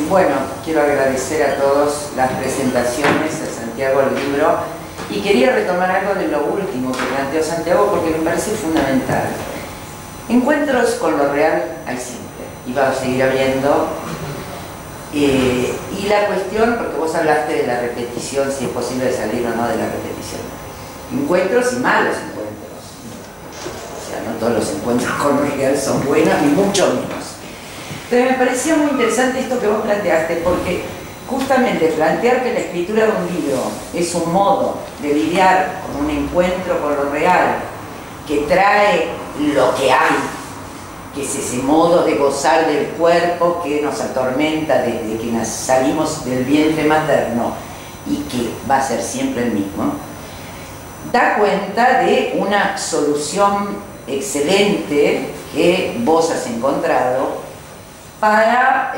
Bueno, quiero agradecer a todos las presentaciones, a Santiago el libro, y quería retomar algo de lo último que planteó Santiago porque me parece fundamental. Encuentros con lo real hay siempre, y va a seguir habiendo. Y la cuestión, porque vos hablaste de la repetición, si es posible salir o no de la repetición. Encuentros y malos encuentros. O sea, no todos los encuentros con lo real son buenos, ni mucho menos. Pero me parecía muy interesante esto que vos planteaste, porque justamente plantear que la escritura de un libro es un modo de lidiar con un encuentro con lo real, que trae lo que hay, que es ese modo de gozar del cuerpo que nos atormenta desde que salimos del vientre materno y que va a ser siempre el mismo, da cuenta de una solución excelente que vos has encontrado para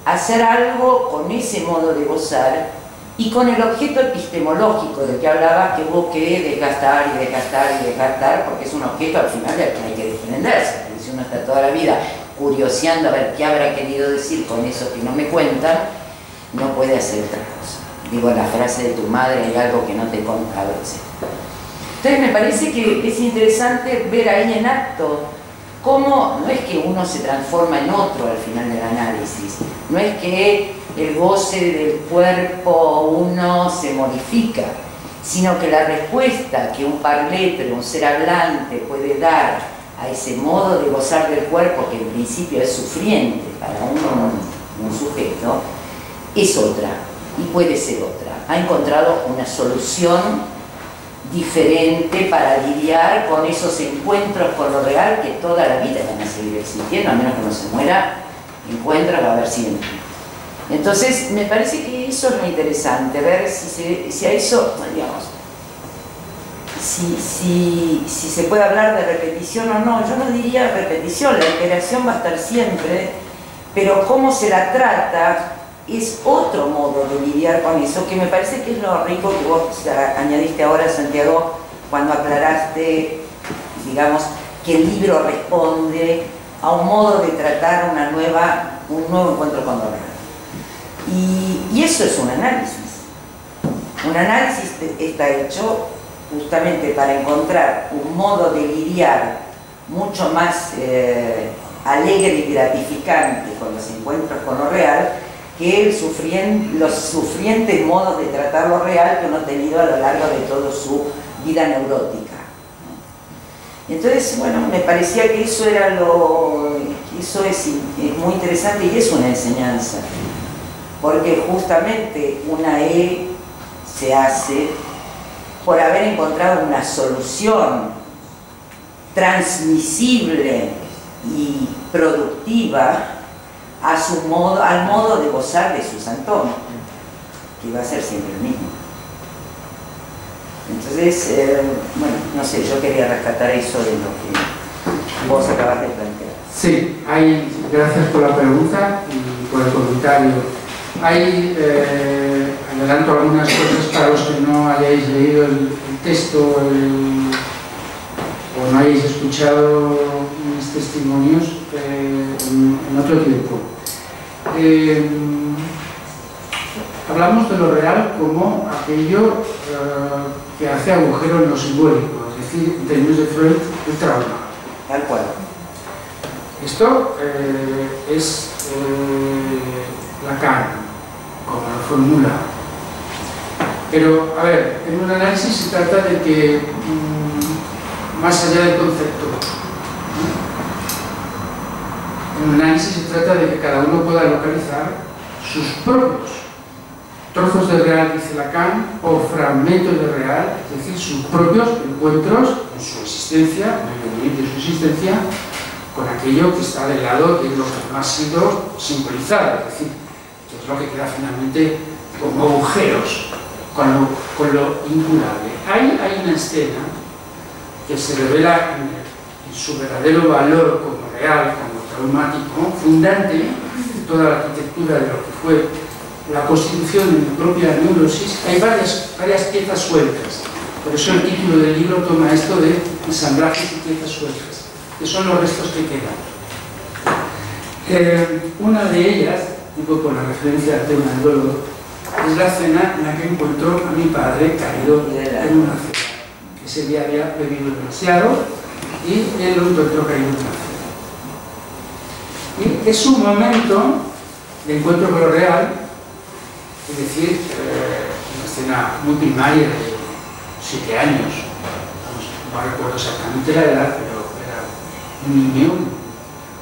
hacer algo con ese modo de gozar y con el objeto epistemológico del que hablaba, que hubo que desgastar y desgastar y desgastar, porque es un objeto al final del que hay que defenderse. Si uno está toda la vida curioseando a ver qué habrá querido decir con eso que no me cuentan, no puede hacer otra cosa. Digo, la frase de tu madre, hay algo que no te contaba, etc. Entonces me parece que es interesante ver ahí en acto cómo no es que uno se transforma en otro al final del análisis, no es que el goce del cuerpo uno se modifica, sino que la respuesta que un parlétre, un ser hablante puede dar a ese modo de gozar del cuerpo, que en principio es sufriente para un sujeto, es otra y puede ser otra. Ha encontrado una solución diferente para lidiar con esos encuentros con lo real que toda la vida van a seguir existiendo, a menos que no se muera, encuentros va a haber siempre. Entonces, me parece que eso es lo interesante, ver si a eso, digamos, si se puede hablar de repetición o no. Yo no diría repetición, la iteración va a estar siempre, pero cómo se la trata es otro modo de lidiar con eso, que me parece que es lo rico que vos añadiste ahora, Santiago, cuando aclaraste, digamos, que el libro responde a un modo de tratar un nuevo encuentro con lo real. Y eso es un análisis. Un análisis está hecho justamente para encontrar un modo de lidiar mucho más alegre y gratificante con los encuentros con lo real que los sufrientes modos de tratar lo real que uno ha tenido a lo largo de toda su vida neurótica. Entonces, bueno, me parecía que eso es muy interesante y es una enseñanza, porque justamente una E se hace por haber encontrado una solución transmisible y productiva al modo de gozar de su santón, que va a ser siempre el mismo. Entonces, bueno, no sé, yo quería rescatar eso de lo que vos acabas de plantear. Sí, gracias por la pregunta y por el comentario. Adelanto algunas cosas para los que no hayáis leído el texto o no hayáis escuchado mis testimonios en otro tiempo. Hablamos de lo real como aquello que hace agujero en lo simbólico, es decir, en términos de Freud, el trauma. Tal cual. Esto es Lacan, como lo formula. Pero, a ver, en un análisis se trata de que, más allá del concepto, en un análisis se trata de que cada uno pueda localizar sus propios trozos de real, dice Lacan, o fragmentos de real, es decir, sus propios encuentros en su existencia, en el su existencia, con aquello que está del lado de lo que no ha sido simbolizado, es decir, que es lo que queda finalmente como agujeros, con lo incurable. Hay una escena que se revela en su verdadero valor como real, como traumático, fundante de toda la arquitectura de lo que fue la constitución de mi propia neurosis. Hay varias piezas sueltas, por eso el título del libro toma esto de ensamblajes y piezas sueltas, que son los restos que quedan. Una de ellas, digo por la referencia al tema del dolor, es la escena en la que encuentro a mi padre caído en una acera. Ese día había bebido demasiado y él lo encontró caído en una acera. Y es un momento de encuentro con lo real, es decir, una escena muy primaria de 7 años, no recuerdo exactamente la edad, pero era un niño,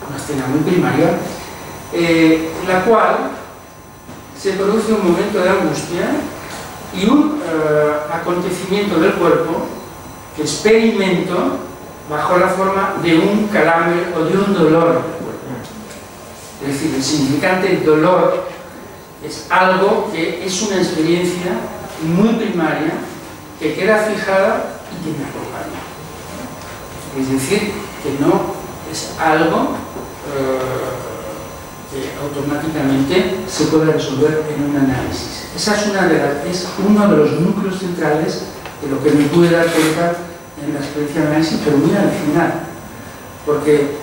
una escena muy primaria, en la cual se produce un momento de angustia y un acontecimiento del cuerpo que experimento bajo la forma de un calambre o de un dolor del cuerpo. Es decir, el significante dolor es algo que es una experiencia muy primaria que queda fijada y que me acompaña. Es decir, que no es algo que automáticamente se puede resolver en un análisis. Esa es uno de los núcleos centrales de lo que me pude dar cuenta en la experiencia de análisis, pero muy al final, porque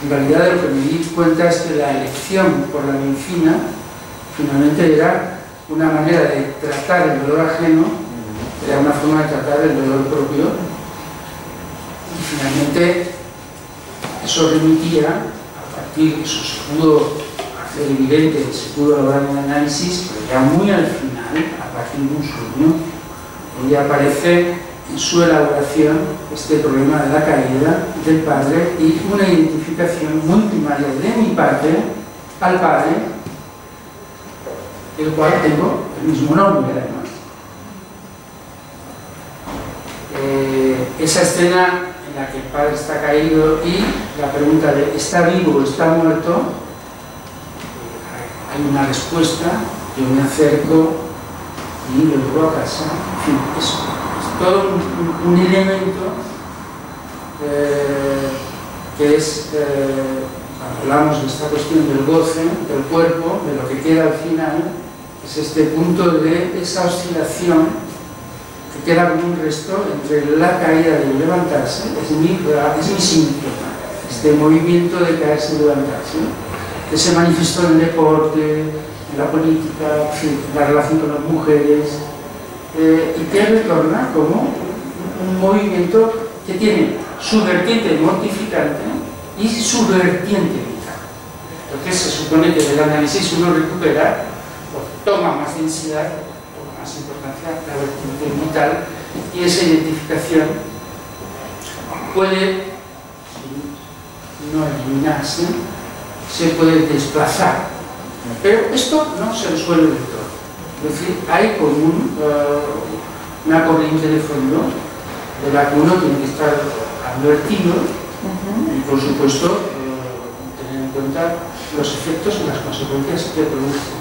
en realidad de lo que me di cuenta es que la elección por la medicina finalmente era una manera de tratar el dolor ajeno, era una forma de tratar el dolor propio, y finalmente eso remitía, a partir de eso se pudo hacer evidente, se pudo lograr un análisis, pero ya muy al final, a partir de un sueño, donde aparece en su elaboración este problema de la caída del padre y una identificación muy primaria de mi parte al padre, el cual tengo el mismo nombre además. Esa escena en la que el padre está caído y la pregunta de ¿está vivo o está muerto? Hay una respuesta, yo me acerco y lo llevo a casa. En fin, es todo un elemento que es, cuando hablamos de esta cuestión del goce, del cuerpo, de lo que queda al final, es este punto de esa oscilación que queda como un resto entre la caída y el levantarse, es mi síntoma, este movimiento de caerse y levantarse, que se manifestó en el deporte, en la política, en la relación con las mujeres, y que retorna como un movimiento que tiene su vertiente mortificante y su vertiente vital. Entonces se supone que del análisis uno recupera, o toma más densidad, toma más importancia la vertiente vital, y esa identificación puede, si no eliminarse, se puede desplazar. Pero esto no se resuelve del todo. Es decir, hay como una corriente de fondo de la que uno tiene que estar advertido y, por supuesto, tener en cuenta los efectos y las consecuencias que produce.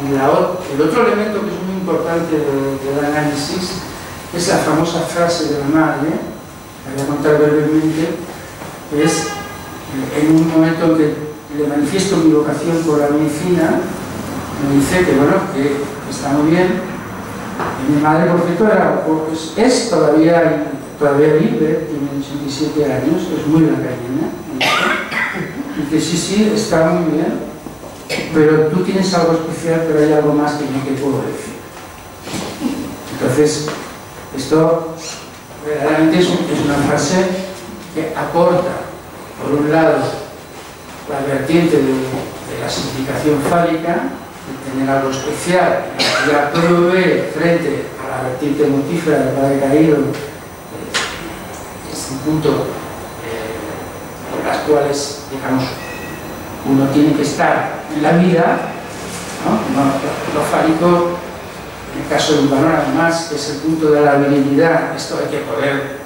El otro elemento que es muy importante del análisis es la famosa frase de la madre, la voy a contar brevemente, es en un momento en que le manifiesto mi vocación por la medicina, me dice que bueno, que está muy bien. Y mi madre, por cierto, es todavía vive, tiene 87 años, es muy lacaniana. Y dice, sí, está muy bien, pero tú tienes algo especial, pero hay algo más que no te puedo decir. Entonces, esto verdaderamente es una frase que aporta, por un lado, la vertiente de la significación fálica, de tener algo especial, que ya provee frente a la vertiente mortífera del padre caído, es un punto por las cuales, digamos, uno tiene que estar en la vida, ¿no? Lo fálico, en el caso de un valor, además, que es el punto de la virilidad, esto hay que poder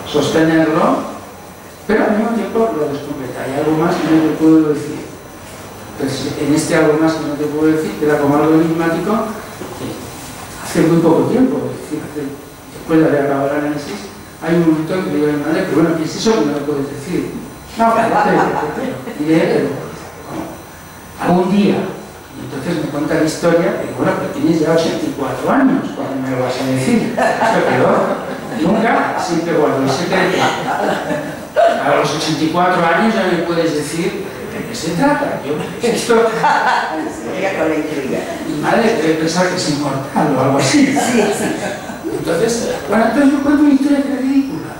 sostenerlo, pero al mismo tiempo lo descompleta. Hay algo más que no te puedo decir. Entonces, en este algo más que no te puedo decir, queda como algo enigmático que hace muy poco tiempo, es decir, después de haber acabado el análisis, hay un momento en que le digo a mi madre, pero bueno, ¿qué es eso que no le puedes decir? No, pero algún día. Y entonces me cuenta la historia, y digo, bueno, pero tienes ya 84 años, ¿cuándo me lo vas a decir? Esto quedó. Nunca, siempre guardo el secreto. A los 84 años ya me puedes decir de qué se trata. Yo, esto... con la intriga. Mi madre debe pensar que es inmortal o algo así. Entonces, bueno, entonces yo cuento una historia que es ridícula.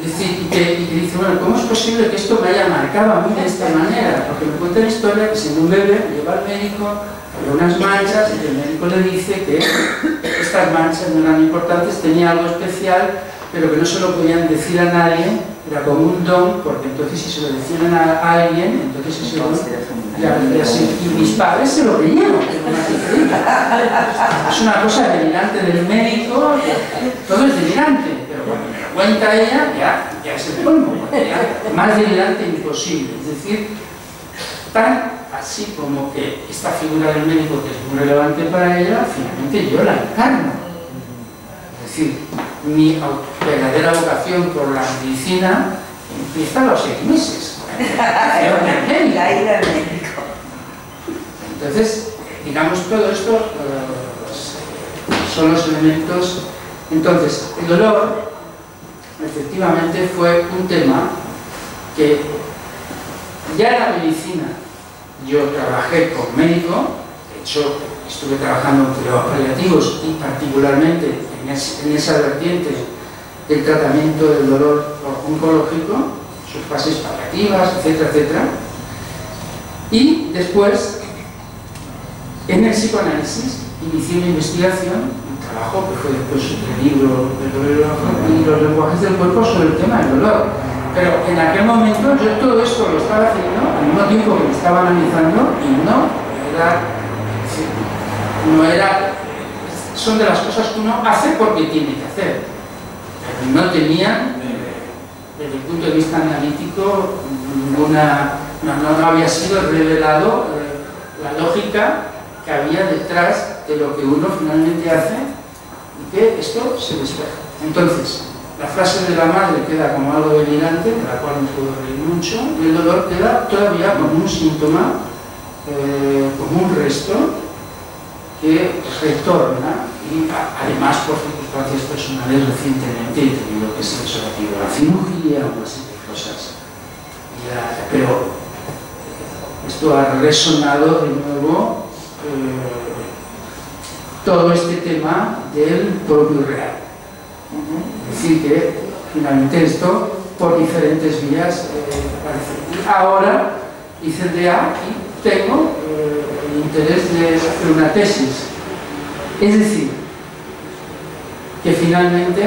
Es decir, y que dice, bueno, ¿cómo es posible que esto me haya marcado a mí de esta manera? Porque me cuenta la historia que siendo un bebé lleva al médico, había unas manchas y el médico le dice que estas manchas no eran importantes, tenía algo especial, pero que no se lo podían decir a nadie, era como un don, porque entonces si se lo decían a alguien, entonces ese don ya vendría así. Y mis padres se lo creyeron, es una cosa delirante del médico, todo es delirante, pero cuando me lo cuenta ella, ya es el colmo, más delirante imposible, es decir, tan así como que esta figura del médico que es muy relevante para ella, finalmente yo la encarno. Es decir, mi verdadera vocación por la medicina empieza a los 6 meses. La ida al médico. Entonces, digamos, todo esto son los elementos. Entonces, el dolor efectivamente fue un tema que ya en la medicina yo trabajé como médico, de hecho estuve trabajando en cuidados paliativos y particularmente en esa vertiente del tratamiento del dolor oncológico, sus fases paliativas, etcétera, etcétera. Y después, en el psicoanálisis, inicié una investigación, un trabajo que fue después el libro El dolor y los lenguajes del cuerpo sobre el tema del dolor. Pero en aquel momento yo todo esto lo estaba haciendo al mismo tiempo que me estaba analizando y no era, son de las cosas que uno hace porque tiene que hacer. Pero no tenía, desde el punto de vista analítico, no había sido revelado la lógica que había detrás de lo que uno finalmente hace y que esto se despeja. Entonces, la frase de la madre queda como algo delirante, de la cual me puedo reír mucho, y el dolor queda todavía como un síntoma, como un resto que retorna, y además por circunstancias personales recientemente he tenido que ser sometido a la cirugía o una serie de cosas. Pero esto ha resonado de nuevo todo este tema del propio real. Es decir, que finalmente esto por diferentes vías. Y ahora hice el DA y tengo el interés de hacer una tesis. Es decir, que finalmente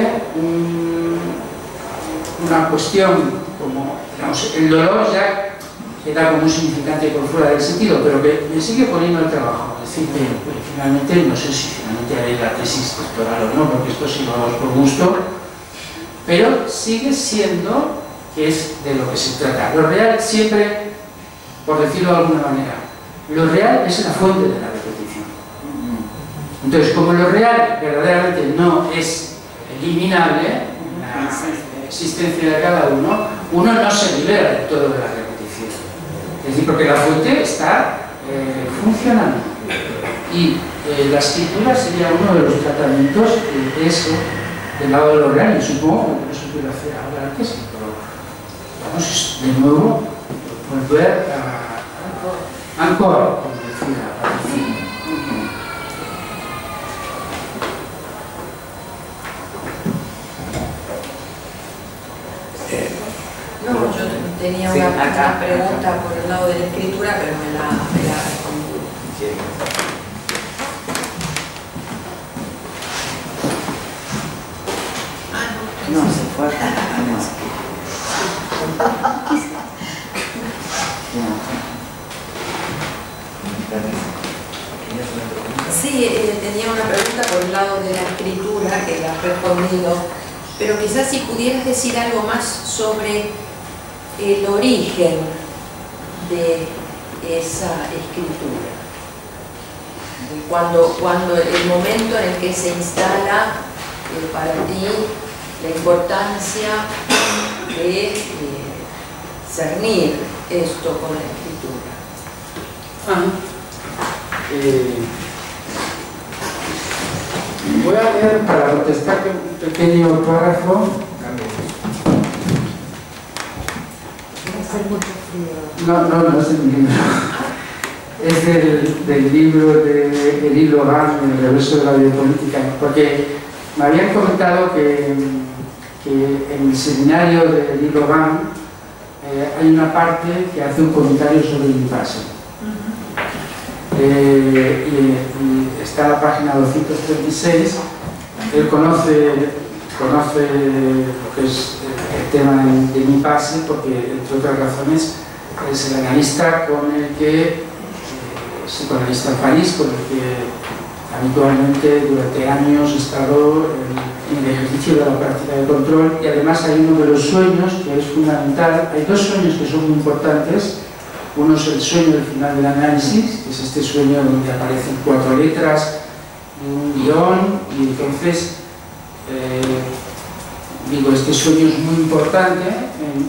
una cuestión como, digamos, el dolor ya queda como un significante por fuera del sentido, pero que me sigue poniendo el trabajo. Es decir, que finalmente, no sé si finalmente haré la tesis doctoral o no, porque esto sí lo hago por gusto, pero sigue siendo que es de lo que se trata. Lo real siempre, por decirlo de alguna manera, lo real es la fuente de la repetición. Entonces, como lo real verdaderamente no es eliminable, la existencia de cada uno no se libera de todo de la repetición. Es decir, porque la fuente está funcionando. Y la escritura sería uno de los tratamientos de eso, del lado de lo real, y supongo que por eso quiero hacer ahora la tesis, pero vamos de nuevo volver a Angkor, como decía Patricia. No, yo tenía una pregunta por el lado de la escritura, pero me la respondí. No, se fue. Sí, tenía una pregunta por el lado de la escritura, que la has respondido, pero quizás si pudieras decir algo más sobre el origen de esa escritura. Cuando el momento en el que se instala para ti la importancia de cernir esto con la escritura. Voy a leer para contestar un pequeño párrafo. No es el libro. Es del libro de Élie Logan, El reverso de la biopolítica, porque me habían comentado que en el seminario de Élie Logan hay una parte que hace un comentario sobre el impasse. Y está en la página 236. Él conoce lo que es el tema de mi pase, porque entre otras razones es el analista psicoanalista en París, con el que habitualmente durante años he estado en el ejercicio de la práctica de control. Y además hay uno de los sueños que es fundamental. Hay dos sueños que son muy importantes. Uno es el sueño del final del análisis, que es este sueño donde aparecen 4 letras y un guión, y entonces este sueño es muy importante.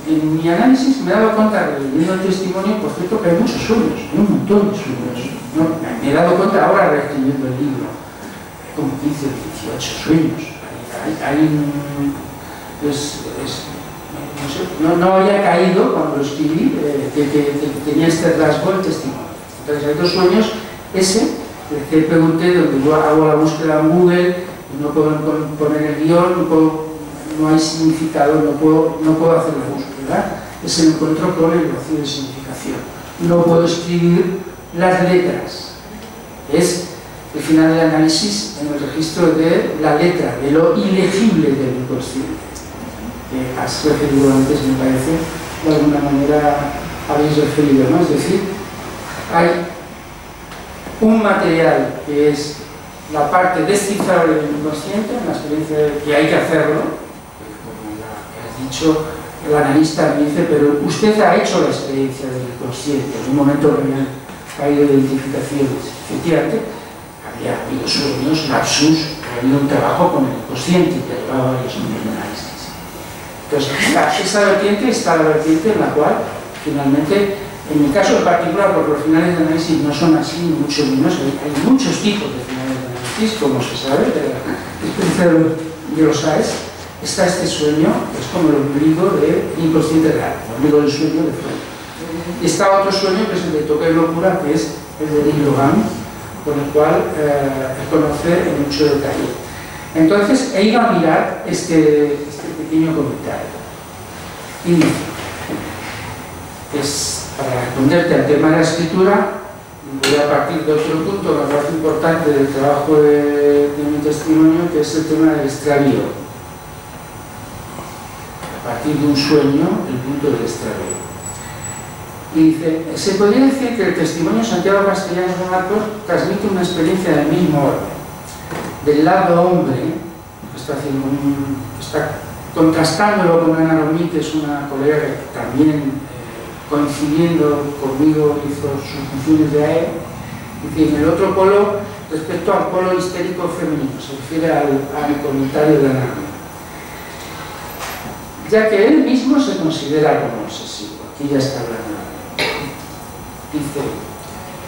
En mi análisis me he dado cuenta, leyendo el testimonio, por cierto, que hay muchos sueños, hay un montón de sueños. ¿No? Me he dado cuenta ahora reescribiendo el libro, hay como 15 o 18 sueños. No había caído cuando lo escribí que tenía este rasgo el testimonio. Entonces hay 2 sueños, ese que pregunté, donde yo hago la búsqueda en Google y no puedo poner el guión, no hay significado, no puedo hacer la búsqueda. Ese me encuentro con el vacío de significación. No puedo escribir las letras. Es el final del análisis en el registro de la letra, de lo ilegible del inconsciente. Que has referido antes, me parece, de alguna manera habéis referido, ¿no? Es decir, hay un material que es la parte descifrable del inconsciente, una experiencia que hay que hacerlo, como ya has dicho, el analista me dice, pero usted ha hecho la experiencia del inconsciente, en un momento que me han caído identificaciones. Efectivamente, había habido sueños, lapsus, ha habido un trabajo con el inconsciente que llevaba varios años de análisis. Entonces, esa vertiente está la vertiente en la cual, finalmente, en mi caso en particular, porque los finales de análisis no son así, ni mucho menos, hay muchos tipos de finales de análisis, como se sabe, de la experiencia de los AES, está este sueño, que es como el ombligo del inconsciente real, el ombligo del sueño de Freud. Y está otro sueño, que es el de Toque y Locura, que es el de Élie Logan, con el cual conoce en mucho detalle. Entonces he ido a mirar este pequeño comentario. Y dice, para responderte al tema de la escritura, voy a partir de otro punto que me parece importante del trabajo de mi testimonio, que es el tema del extravío. A partir de un sueño, el punto del extravío. Y dice, se podría decir que el testimonio de Santiago Castellanos de Marcos transmite una experiencia del mismo orden. Del lado hombre, está contrastándolo con Ana Romí, que es una colega que también, coincidiendo conmigo, hizo sus funciones de AE. Y en el otro polo, respecto al polo histérico femenino, se refiere al comentario de Ana Romí. Ya que él mismo se considera como obsesivo. Aquí ya está hablando. Dice,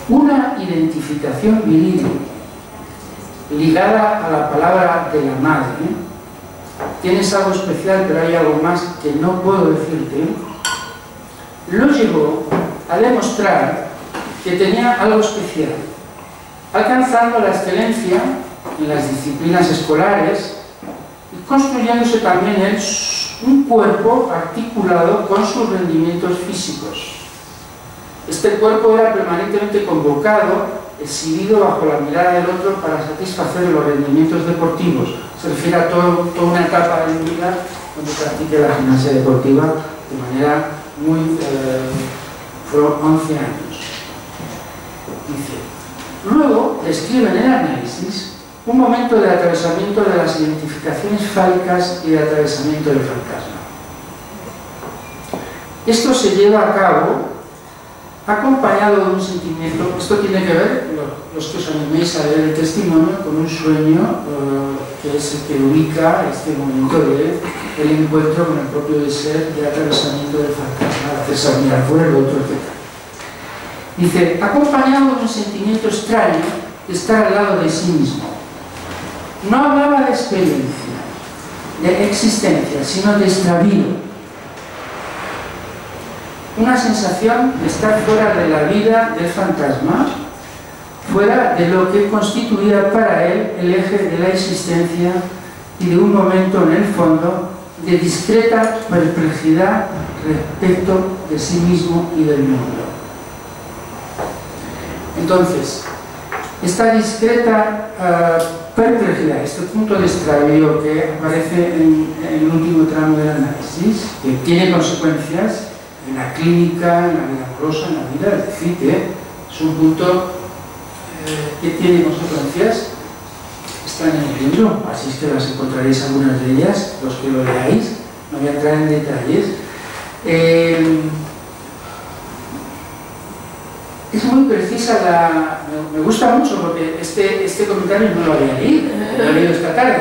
una identificación viril ligada a la palabra de la madre. Tienes algo especial, pero hay algo más que no puedo decirte. Lo llevó a demostrar que tenía algo especial, alcanzando la excelencia en las disciplinas escolares y construyéndose también él un cuerpo articulado con sus rendimientos físicos. Este cuerpo era permanentemente convocado, exhibido bajo la mirada del otro para satisfacer los rendimientos deportivos. Se refiere a toda una etapa de mi vida donde practiqué la gimnasia deportiva de manera muy... fueron 11 años. Dice, luego describe en el análisis un momento de atravesamiento de las identificaciones fálicas y de atravesamiento del fantasma. Esto se lleva a cabo acompañado de un sentimiento. Esto tiene que ver, los que os animéis a leer el testimonio, con un sueño que es el que ubica este momento del encuentro con el propio ser de atravesamiento del fantasma, hacerse mirar fuera el otro, etc. Dice, acompañado de un sentimiento extraño de estar al lado de sí mismo. No hablaba de experiencia, de existencia, sino de extravío. Una sensación de estar fuera de la vida del fantasma, fuera de lo que constituía para él el eje de la existencia y de un momento en el fondo de discreta perplejidad respecto de sí mismo y del mundo. Entonces, esta discreta perplejidad, este punto de extravío que aparece en el último tramo del análisis, que tiene consecuencias en la clínica, en la vida amorosa, en la vida, es decir, que es un punto que tiene consecuencias, están en el libro, así es que las encontraréis algunas de ellas, los que lo leáis, no voy a entrar en detalles. Es muy precisa me gusta mucho porque este comentario no lo había leído, lo he leído esta tarde.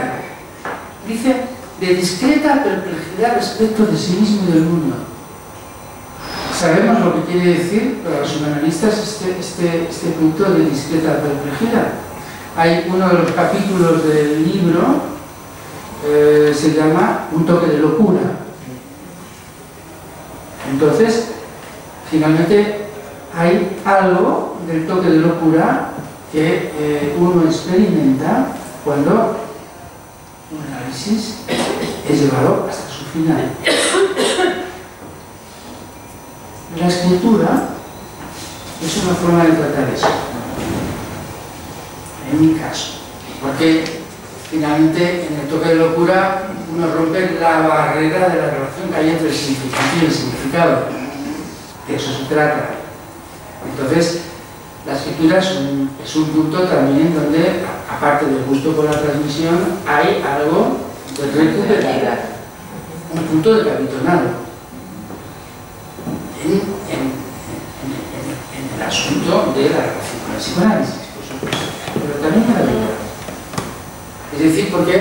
Dice, de discreta perplejidad respecto de sí mismo y del mundo. Sabemos lo que quiere decir para los psicoanalistas este punto de discreta perplejidad. Hay uno de los capítulos del libro, se llama Un toque de locura. Entonces, finalmente, hay algo del toque de locura que uno experimenta cuando un análisis es llevado hasta su final. La escritura es una forma de tratar eso, en mi caso, porque finalmente en el toque de locura uno rompe la barrera de la relación que hay entre el significado y el significado. De eso se trata. Entonces, la escritura es un punto también donde, aparte del gusto por la transmisión, hay algo de recuperar, un punto de capitonado. En el asunto de la relación con el psicoanálisis, por supuesto, pero también en la vida. Es decir, porque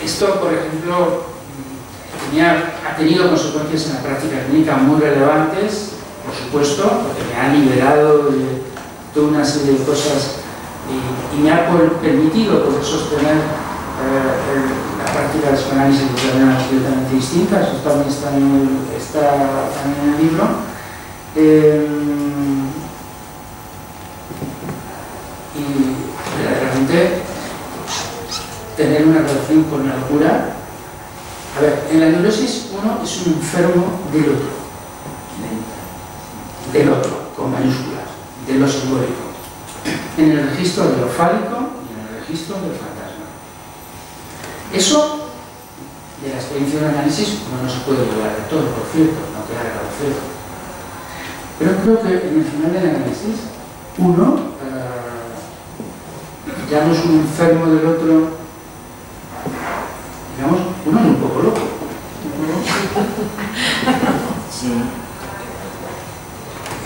esto, por ejemplo, ha tenido consecuencias en la práctica clínica muy relevantes, por supuesto, porque me ha liberado de toda una serie de cosas y me ha permitido poder sostener la práctica del psicoanálisis de manera completamente distinta. Eso también está en el libro. Y verdaderamente tener una relación con la locura. A ver, en la neurosis uno es un enfermo del otro, con mayúsculas, de lo simbólico, en el registro de lo fálico y en el registro del fantasma. Eso, de la experiencia de análisis, no se puede lograr de todo, por cierto, no queda grado 0. Pero creo que en el final del análisis, uno ya no es un enfermo del otro, digamos, uno es un poco loco. Sí.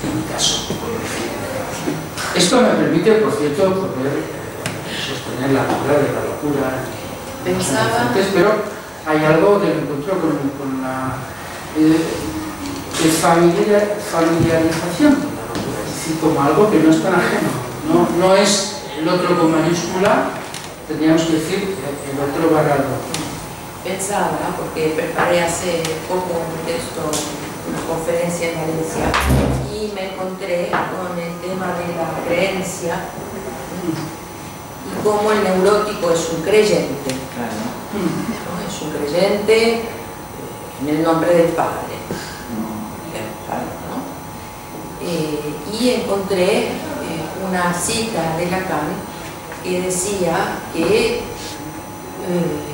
En mi caso. Esto me permite, por cierto, poder sostener la palabra de la locura. Pensaba... Pero hay algo del encuentro con la familiarización con la locura, es decir, como algo que no es tan ajeno. No es el otro con mayúscula, tendríamos que decir el otro barrado. Pensaba, porque preparé hace poco un texto, una conferencia en Valencia, y me encontré con el tema de la creencia y cómo el neurótico es un creyente. ¿No? Es un creyente en el nombre del Padre. ¿No? Y encontré una cita de Lacan que decía que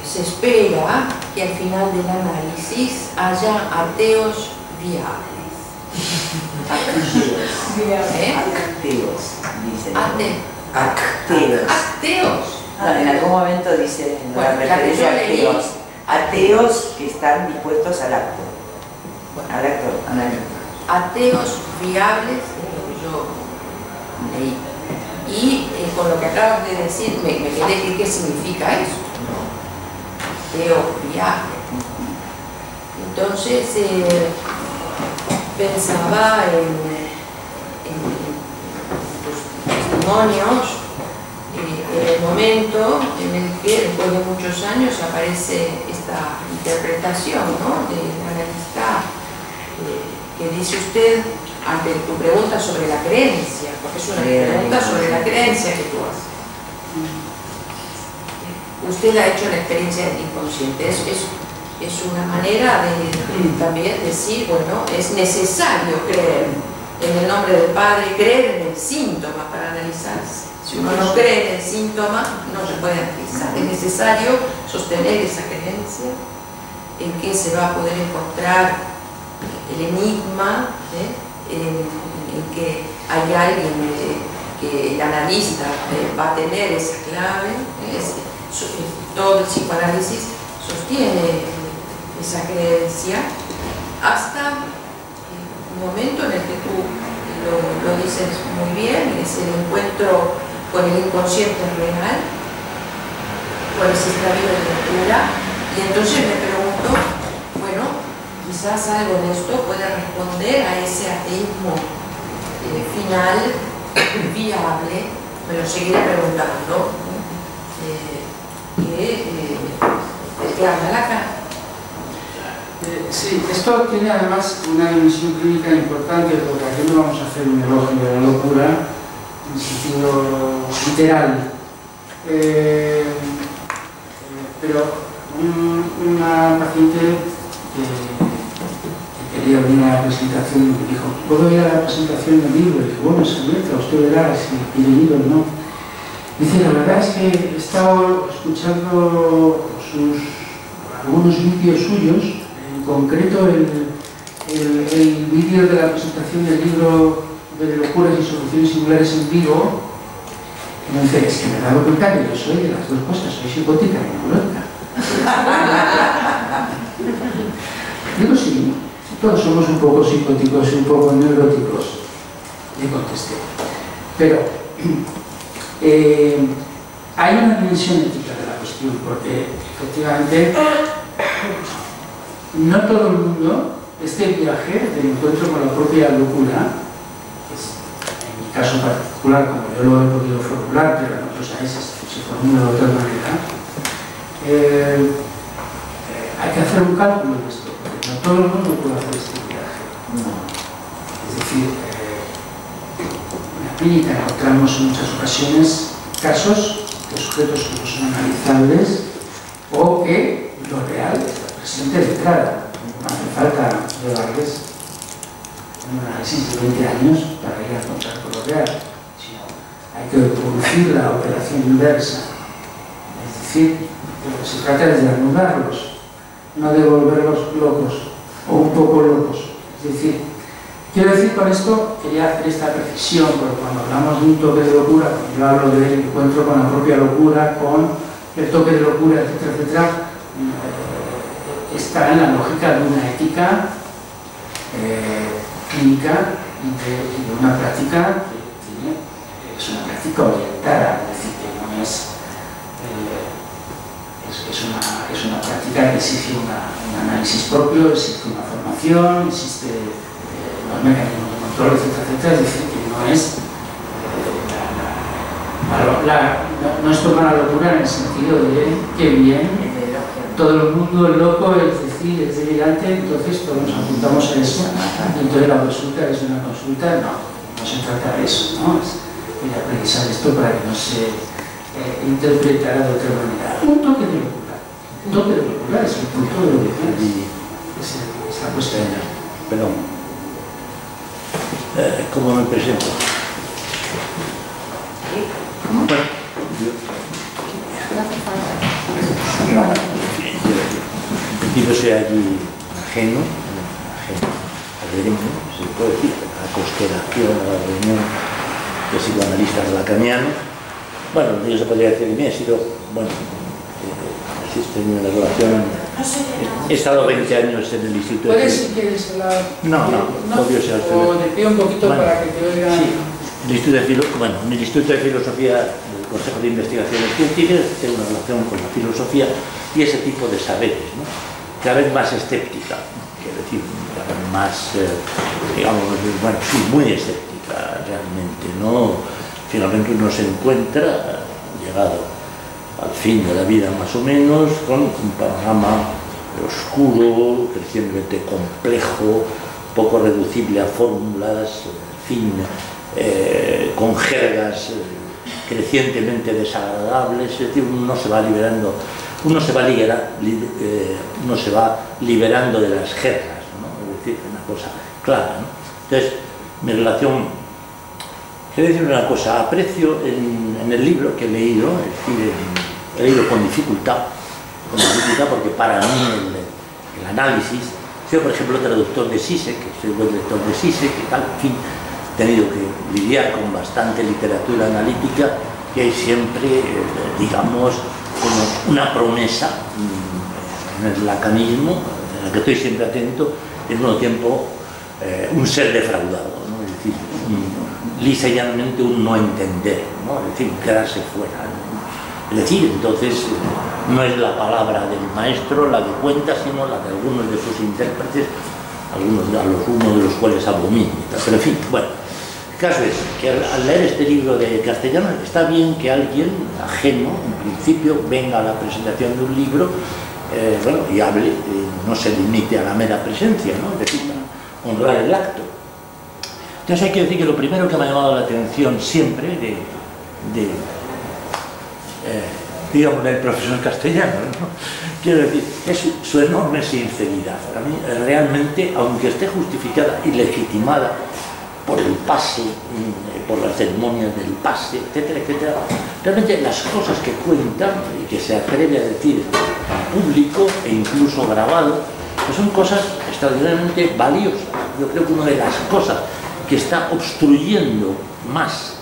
se espera que al final del análisis haya ateos viables. Acteos, dicen. Acteos. No, en algún momento dice en la referencia a ateos. Ateos que están dispuestos al acto. Al acto analítico. Ateos viables, yo leí. Y con lo que acabas de decir, me quedé que qué significa eso. Ateo viable. Entonces pensaba en los testimonios, en el momento en el que después de muchos años aparece esta interpretación, ¿no?, del analista que dice usted ante tu pregunta sobre la creencia, porque es una pregunta sobre la creencia que tú haces. Usted ha hecho la experiencia del inconsciente, es una manera de también decir, bueno, es necesario creer en el nombre del Padre, creer en el síntoma para analizarse. Si uno no cree en el síntoma, no se puede analizar. Es necesario sostener esa creencia en que se va a poder encontrar el enigma, en que hay alguien que el analista va a tener esa clave. Todo el psicoanálisis sostiene esa creencia hasta un momento en el que tú lo dices muy bien, es el encuentro con el inconsciente real, con ese extravío de lectura, y entonces me pregunto, bueno, quizás algo en esto pueda responder a ese ateísmo final viable, me lo seguiré preguntando, que habla Lacan. Sí, esto tiene además una dimensión clínica importante, porque aquí no vamos a hacer un elogio de la locura en sentido literal. Pero una paciente que quería venir a la presentación me dijo, ¿puedo ir a la presentación del libro? Y dije, bueno, se abierta, usted verá si he leído o no. Dice, la verdad es que he estado escuchando algunos vídeos suyos, en concreto el vídeo de la presentación del libro de locuras y soluciones singulares en vivo. Y me dice, es que me he dado cuenta que yo soy de las dos cosas, soy psicótica y neurótica. Digo, sí, todos somos un poco psicóticos y un poco neuróticos, le contesté. Pero hay una dimensión ética de la cuestión, porque efectivamente no todo el mundo, este viaje del encuentro con la propia locura, pues, en mi caso particular, como yo lo he podido formular, pero en otros países se formula de otra manera, hay que hacer un cálculo de esto, porque no todo el mundo puede hacer este viaje. Es decir, en la clínica encontramos en muchas ocasiones casos de sujetos que no son analizables, o que lo real está presente de entrada. No hace falta llevarles un análisis de 20 años para ir a encontrar con lo real, sino hay que producir la operación inversa. Es decir, lo que se trata es de anularlos, no de volverlos locos o un poco locos. Es decir, quiero decir con esto, quería hacer esta precisión, porque cuando hablamos de un toque de locura, cuando yo hablo del encuentro con la propia locura, con el toque de locura, etcétera, etcétera, está en la lógica de una ética clínica y de una práctica que es una práctica orientada, es decir, que no es, es una práctica que exige un análisis propio, exige una formación, existe los mecanismos de control, etcétera, etcétera. Es decir, que no es no es tomar la locura en el sentido de que bien todo el mundo es loco, es decir, es delirante, entonces todos nos apuntamos a eso y entonces la consulta es una consulta. No se trata de eso, ¿no? Voy a precisar esto para que no se interpretara de otra manera. Un toque de locura. Un toque de locura es el punto de lo que es la cuestión. Perdón. ¿Cómo me presento? Bueno, en principio soy allí ajeno al gremio, se puede decir, a la constelación, a la reunión de psicoanalistas lacanianos. Bueno, yo se podría decir que he sido, bueno, he tenido una relación, he estado 20 años en el Instituto de... ¿Puedes, si quieres, hablar? No, obvio sea usted. O te pido un poquito para que te oigan. Sí. En el Instituto de Filosofía del Consejo de Investigaciones Científicas tengo una relación con la filosofía y ese tipo de saberes, ¿no? Cada vez más escéptica, quiero decir, cada vez más, digamos, bueno, sí, muy escéptica realmente, ¿no? Finalmente uno se encuentra, llegado al fin de la vida más o menos, con un panorama oscuro, crecientemente complejo, poco reducible a fórmulas, en fin, con jergas crecientemente desagradables. Es decir, uno se va liberando, uno se va liberando de las jergas, ¿no? Es decir, una cosa clara, ¿no? Entonces, mi relación, quiero decir una cosa, aprecio en el libro que he leído, es decir, he leído con dificultad, porque para mí el análisis, soy por ejemplo traductor de Zizek, soy buen lector de Zizek, que tal, en fin, he tenido que lidiar con bastante literatura analítica y hay siempre, digamos, como una promesa en el lacanismo, en la que estoy siempre atento, y al mismo tiempo un ser defraudado, ¿no? Es decir, lisa y llanamente un no entender, ¿no? Es decir, quedarse fuera, ¿no? Es decir, entonces no es la palabra del maestro la que cuenta, sino la de algunos de sus intérpretes, uno de los cuales abomino. Pero en fin, bueno, el caso es que al leer este libro de castellano está bien que alguien ajeno, en principio, venga a la presentación de un libro, bueno, y hable, no se limite a la mera presencia, ¿no? Es decir, para honrar el acto. Entonces hay que decir que lo primero que me ha llamado la atención siempre digamos, del profesor castellano, ¿no? Quiero decir, es su enorme sinceridad. A mí, realmente, aunque esté justificada y legitimada por el pase, por las ceremonias del pase, etcétera, etcétera, realmente las cosas que cuentan y que se atreve a decir en público e incluso grabado, pues son cosas extraordinariamente valiosas. Yo creo que una de las cosas que está obstruyendo más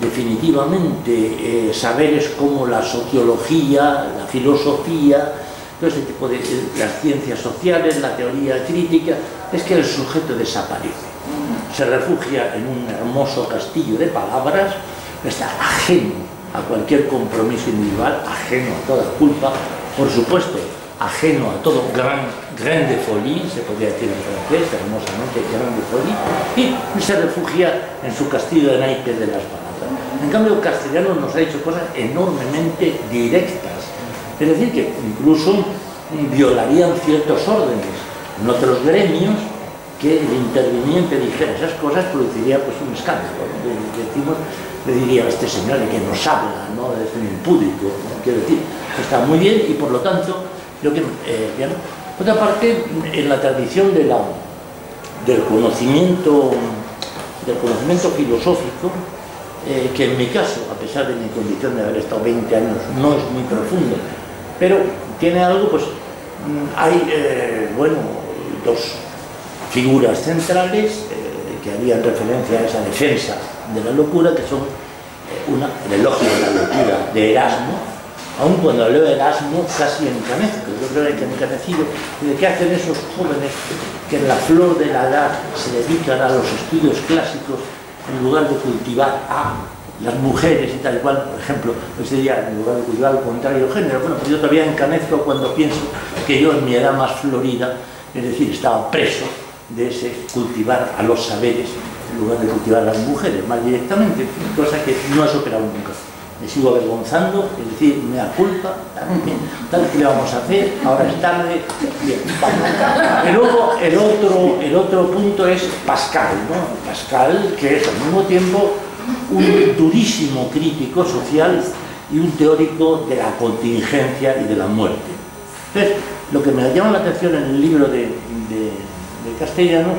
definitivamente saberes como la sociología, la filosofía, todo ese tipo de las ciencias sociales, la teoría crítica, es que el sujeto desaparece, se refugia en un hermoso castillo de palabras, está ajeno a cualquier compromiso individual, ajeno a toda culpa, por supuesto, ajeno a todo grain de folie, se podría decir en francés, hermosamente grain de folie, y se refugia en su castillo de naipes de las palabras. En cambio, el castellano nos ha dicho cosas enormemente directas, es decir, que incluso violarían ciertos órdenes. En otros gremios, que el interviniente dijera esas cosas produciría pues un escándalo, ¿no? Le diría a este señor que nos habla, ¿no? Es un impúdico, ¿no? Quiero decir, está muy bien y por lo tanto, yo que, bien. Por otra parte, en la tradición del conocimiento filosófico, que en mi caso, a pesar de mi condición de haber estado 20 años, no es muy profundo, pero tiene algo, pues hay, bueno, dos figuras centrales que harían referencia a esa defensa de la locura, que son una, el elogio de la locura de Erasmo. Aun cuando leo Erasmo casi encanezco, yo creo que encanecido de qué hacen esos jóvenes que en la flor de la edad se dedican a los estudios clásicos en lugar de cultivar a las mujeres y tal y cual. Por ejemplo, ese día en lugar de cultivar al contrario género. Bueno, pues yo todavía encanezco cuando pienso que yo en mi edad más florida, es decir, estaba preso de ese cultivar a los saberes en lugar de cultivar a las mujeres más directamente, cosa que no he superado nunca. Me sigo avergonzando, es decir, me da culpa, también, tal que le vamos a hacer, ahora es tarde, bien. Y luego el otro punto es Pascal, ¿no? Pascal, que es al mismo tiempo un durísimo crítico social y un teórico de la contingencia y de la muerte. Entonces, lo que me llama la atención en el libro de Castellanos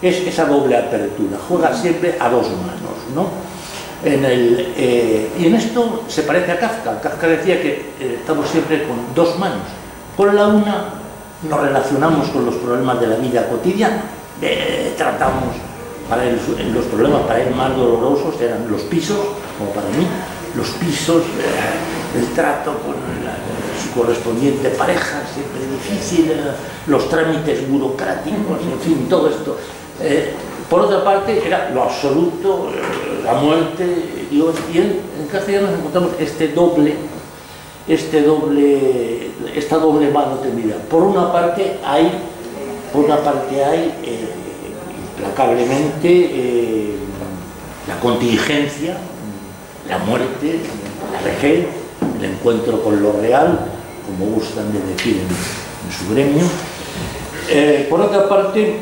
es esa doble apertura, juega siempre a dos manos, ¿no? Y en esto se parece a Kafka. Kafka decía que estamos siempre con dos manos. Con la una nos relacionamos con los problemas de la vida cotidiana, tratamos, para él, los problemas para él más dolorosos eran los pisos, como para mí, los pisos, el trato con su correspondiente pareja, siempre difícil, los trámites burocráticos, en fin, todo esto. Por otra parte, era lo absoluto, la muerte, Dios, y en Castellanos encontramos esta doble mano tendida. Por una parte hay implacablemente la contingencia, la muerte, la vejez, el encuentro con lo real, como gustan de decir en su gremio. Por otra parte,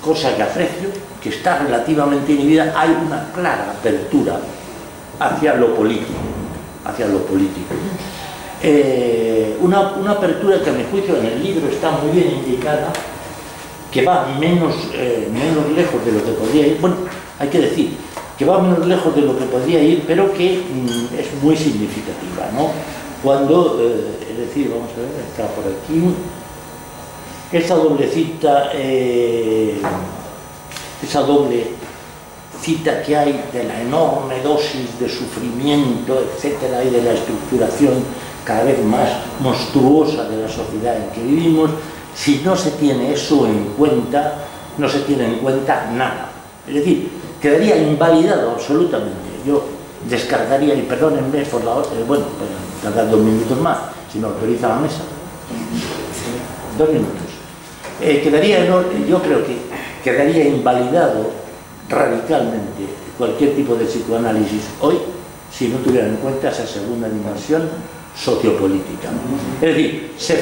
cosa que aprecio, que está relativamente inhibida, hay una clara apertura hacia lo político, una apertura que a mi juicio en el libro está muy bien indicada, que va menos lejos de lo que podría ir, bueno, hay que decir, que va menos lejos de lo que podría ir, pero que es muy significativa, ¿no? Cuando, es decir, vamos a ver, está por aquí, esa doble cita que hay de la enorme dosis de sufrimiento, etcétera, y de la estructuración cada vez más monstruosa de la sociedad en que vivimos, si no se tiene eso en cuenta, no se tiene en cuenta nada. Es decir, quedaría invalidado absolutamente. Yo descartaría, y perdónenme por la otra, bueno, pues tardar 2 minutos más, si me autoriza la mesa. 2 minutos. Yo creo que quedaría invalidado radicalmente cualquier tipo de psicoanálisis hoy si no tuvieran en cuenta esa segunda dimensión sociopolítica. Es decir, se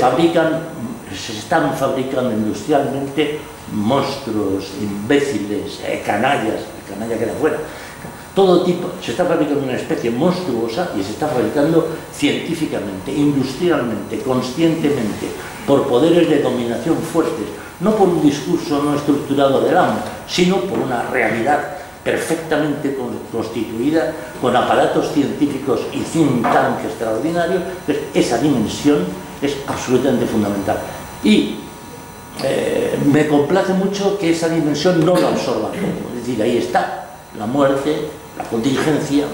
están fabricando industrialmente monstruos, imbéciles, canallas, canalla que era fuera. Todo tipo, se está fabricando una especie monstruosa y se está fabricando científicamente, industrialmente, conscientemente, por poderes de dominación fuertes, no por un discurso no estructurado del amo, sino por una realidad perfectamente constituida, con aparatos científicos y think tank extraordinarios. Entonces, esa dimensión es absolutamente fundamental. Y me complace mucho que esa dimensión no la absorba todo. Es decir, ahí está la muerte, la contingencia,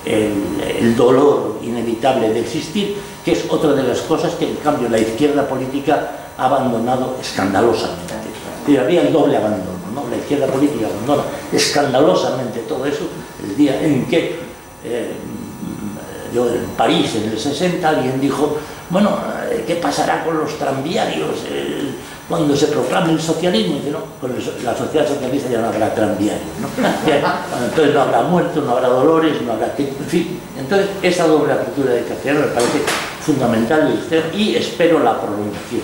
el dolor inevitable de existir, que es otra de las cosas que en cambio la izquierda política ha abandonado escandalosamente. Es decir, había el doble abandono, ¿no? La izquierda política abandona escandalosamente todo eso el día en que yo en París en el 60 alguien dijo, bueno, ¿qué pasará con los tranviarios cuando se proclame el socialismo? Y dice, no, con la sociedad socialista ya no habrá tranviarios, ¿no? Entonces no habrá muertos, no habrá dolores, no habrá... En fin, entonces esa doble apertura de Castellanos me parece fundamental y espero la prolongación.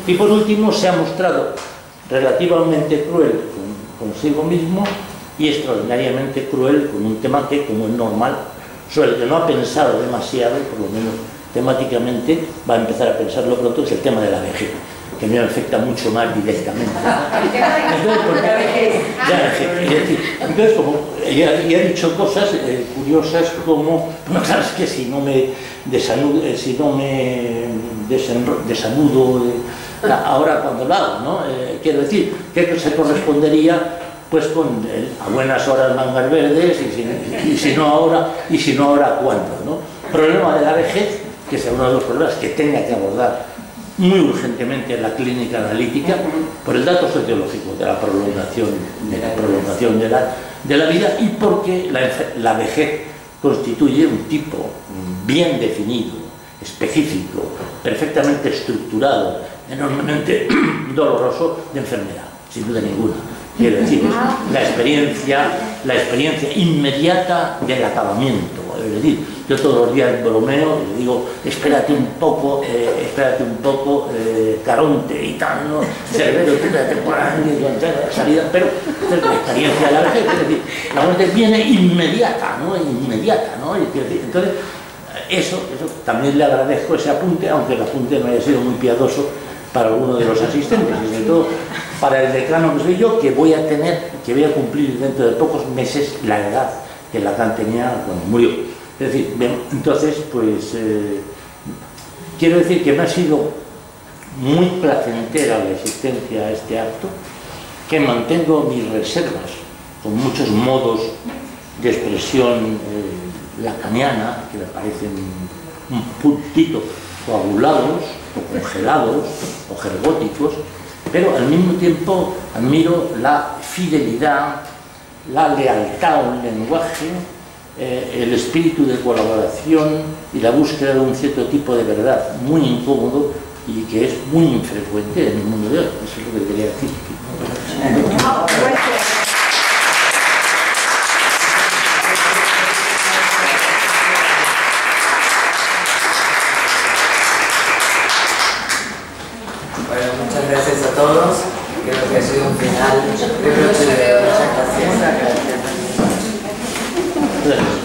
Y por último, se ha mostrado relativamente cruel consigo mismo y extraordinariamente cruel con un tema que, como es normal, sobre el que no ha pensado demasiado y por lo menos temáticamente va a empezar a pensarlo pronto, es el tema de la vejez, que me afecta mucho más directamente. Entonces, como ella ha dicho cosas curiosas como, no sabes que si no me desanudo ahora cuando lo hago, ¿no? Quiero decir, que se correspondería pues con a buenas horas mangas verdes y si no ahora ¿cuándo? ¿No? Problema de la vejez, que es uno de los problemas que tenga que abordar muy urgentemente en la clínica analítica por el dato sociológico de la prolongación de la vida, y porque la vejez constituye un tipo bien definido, específico, perfectamente estructurado, enormemente doloroso de enfermedad, sin duda ninguna. Quiero decir, es la experiencia inmediata del acabamiento. Es decir, yo todos los días bromeo y le digo, espérate un poco, Caronte y tal, ¿no? Cerbero, espérate por ahí, la salida, pero es la experiencia de la vejez. Es decir, la muerte viene inmediata, ¿no? Inmediata, ¿no? Entonces, eso también le agradezco ese apunte, aunque el apunte no haya sido muy piadoso para alguno de los asistentes, y sobre todo para el decano que soy yo, que voy a cumplir dentro de pocos meses la edad que Lacan tenía cuando murió. Es decir, entonces, pues, quiero decir que me ha sido muy placentera la existencia a este acto, que mantengo mis reservas con muchos modos de expresión lacaniana, que me parecen un puntito coagulados, o congelados, o jergóticos, pero al mismo tiempo admiro la fidelidad, la lealtad a un lenguaje, el espíritu de colaboración y la búsqueda de un cierto tipo de verdad muy incómodo y que es muy infrecuente en el mundo de hoy. Eso es lo que quería decir. Bueno, muchas gracias a todos. Creo que ha sido un final de broche de oro. Muchas gracias. Gracias.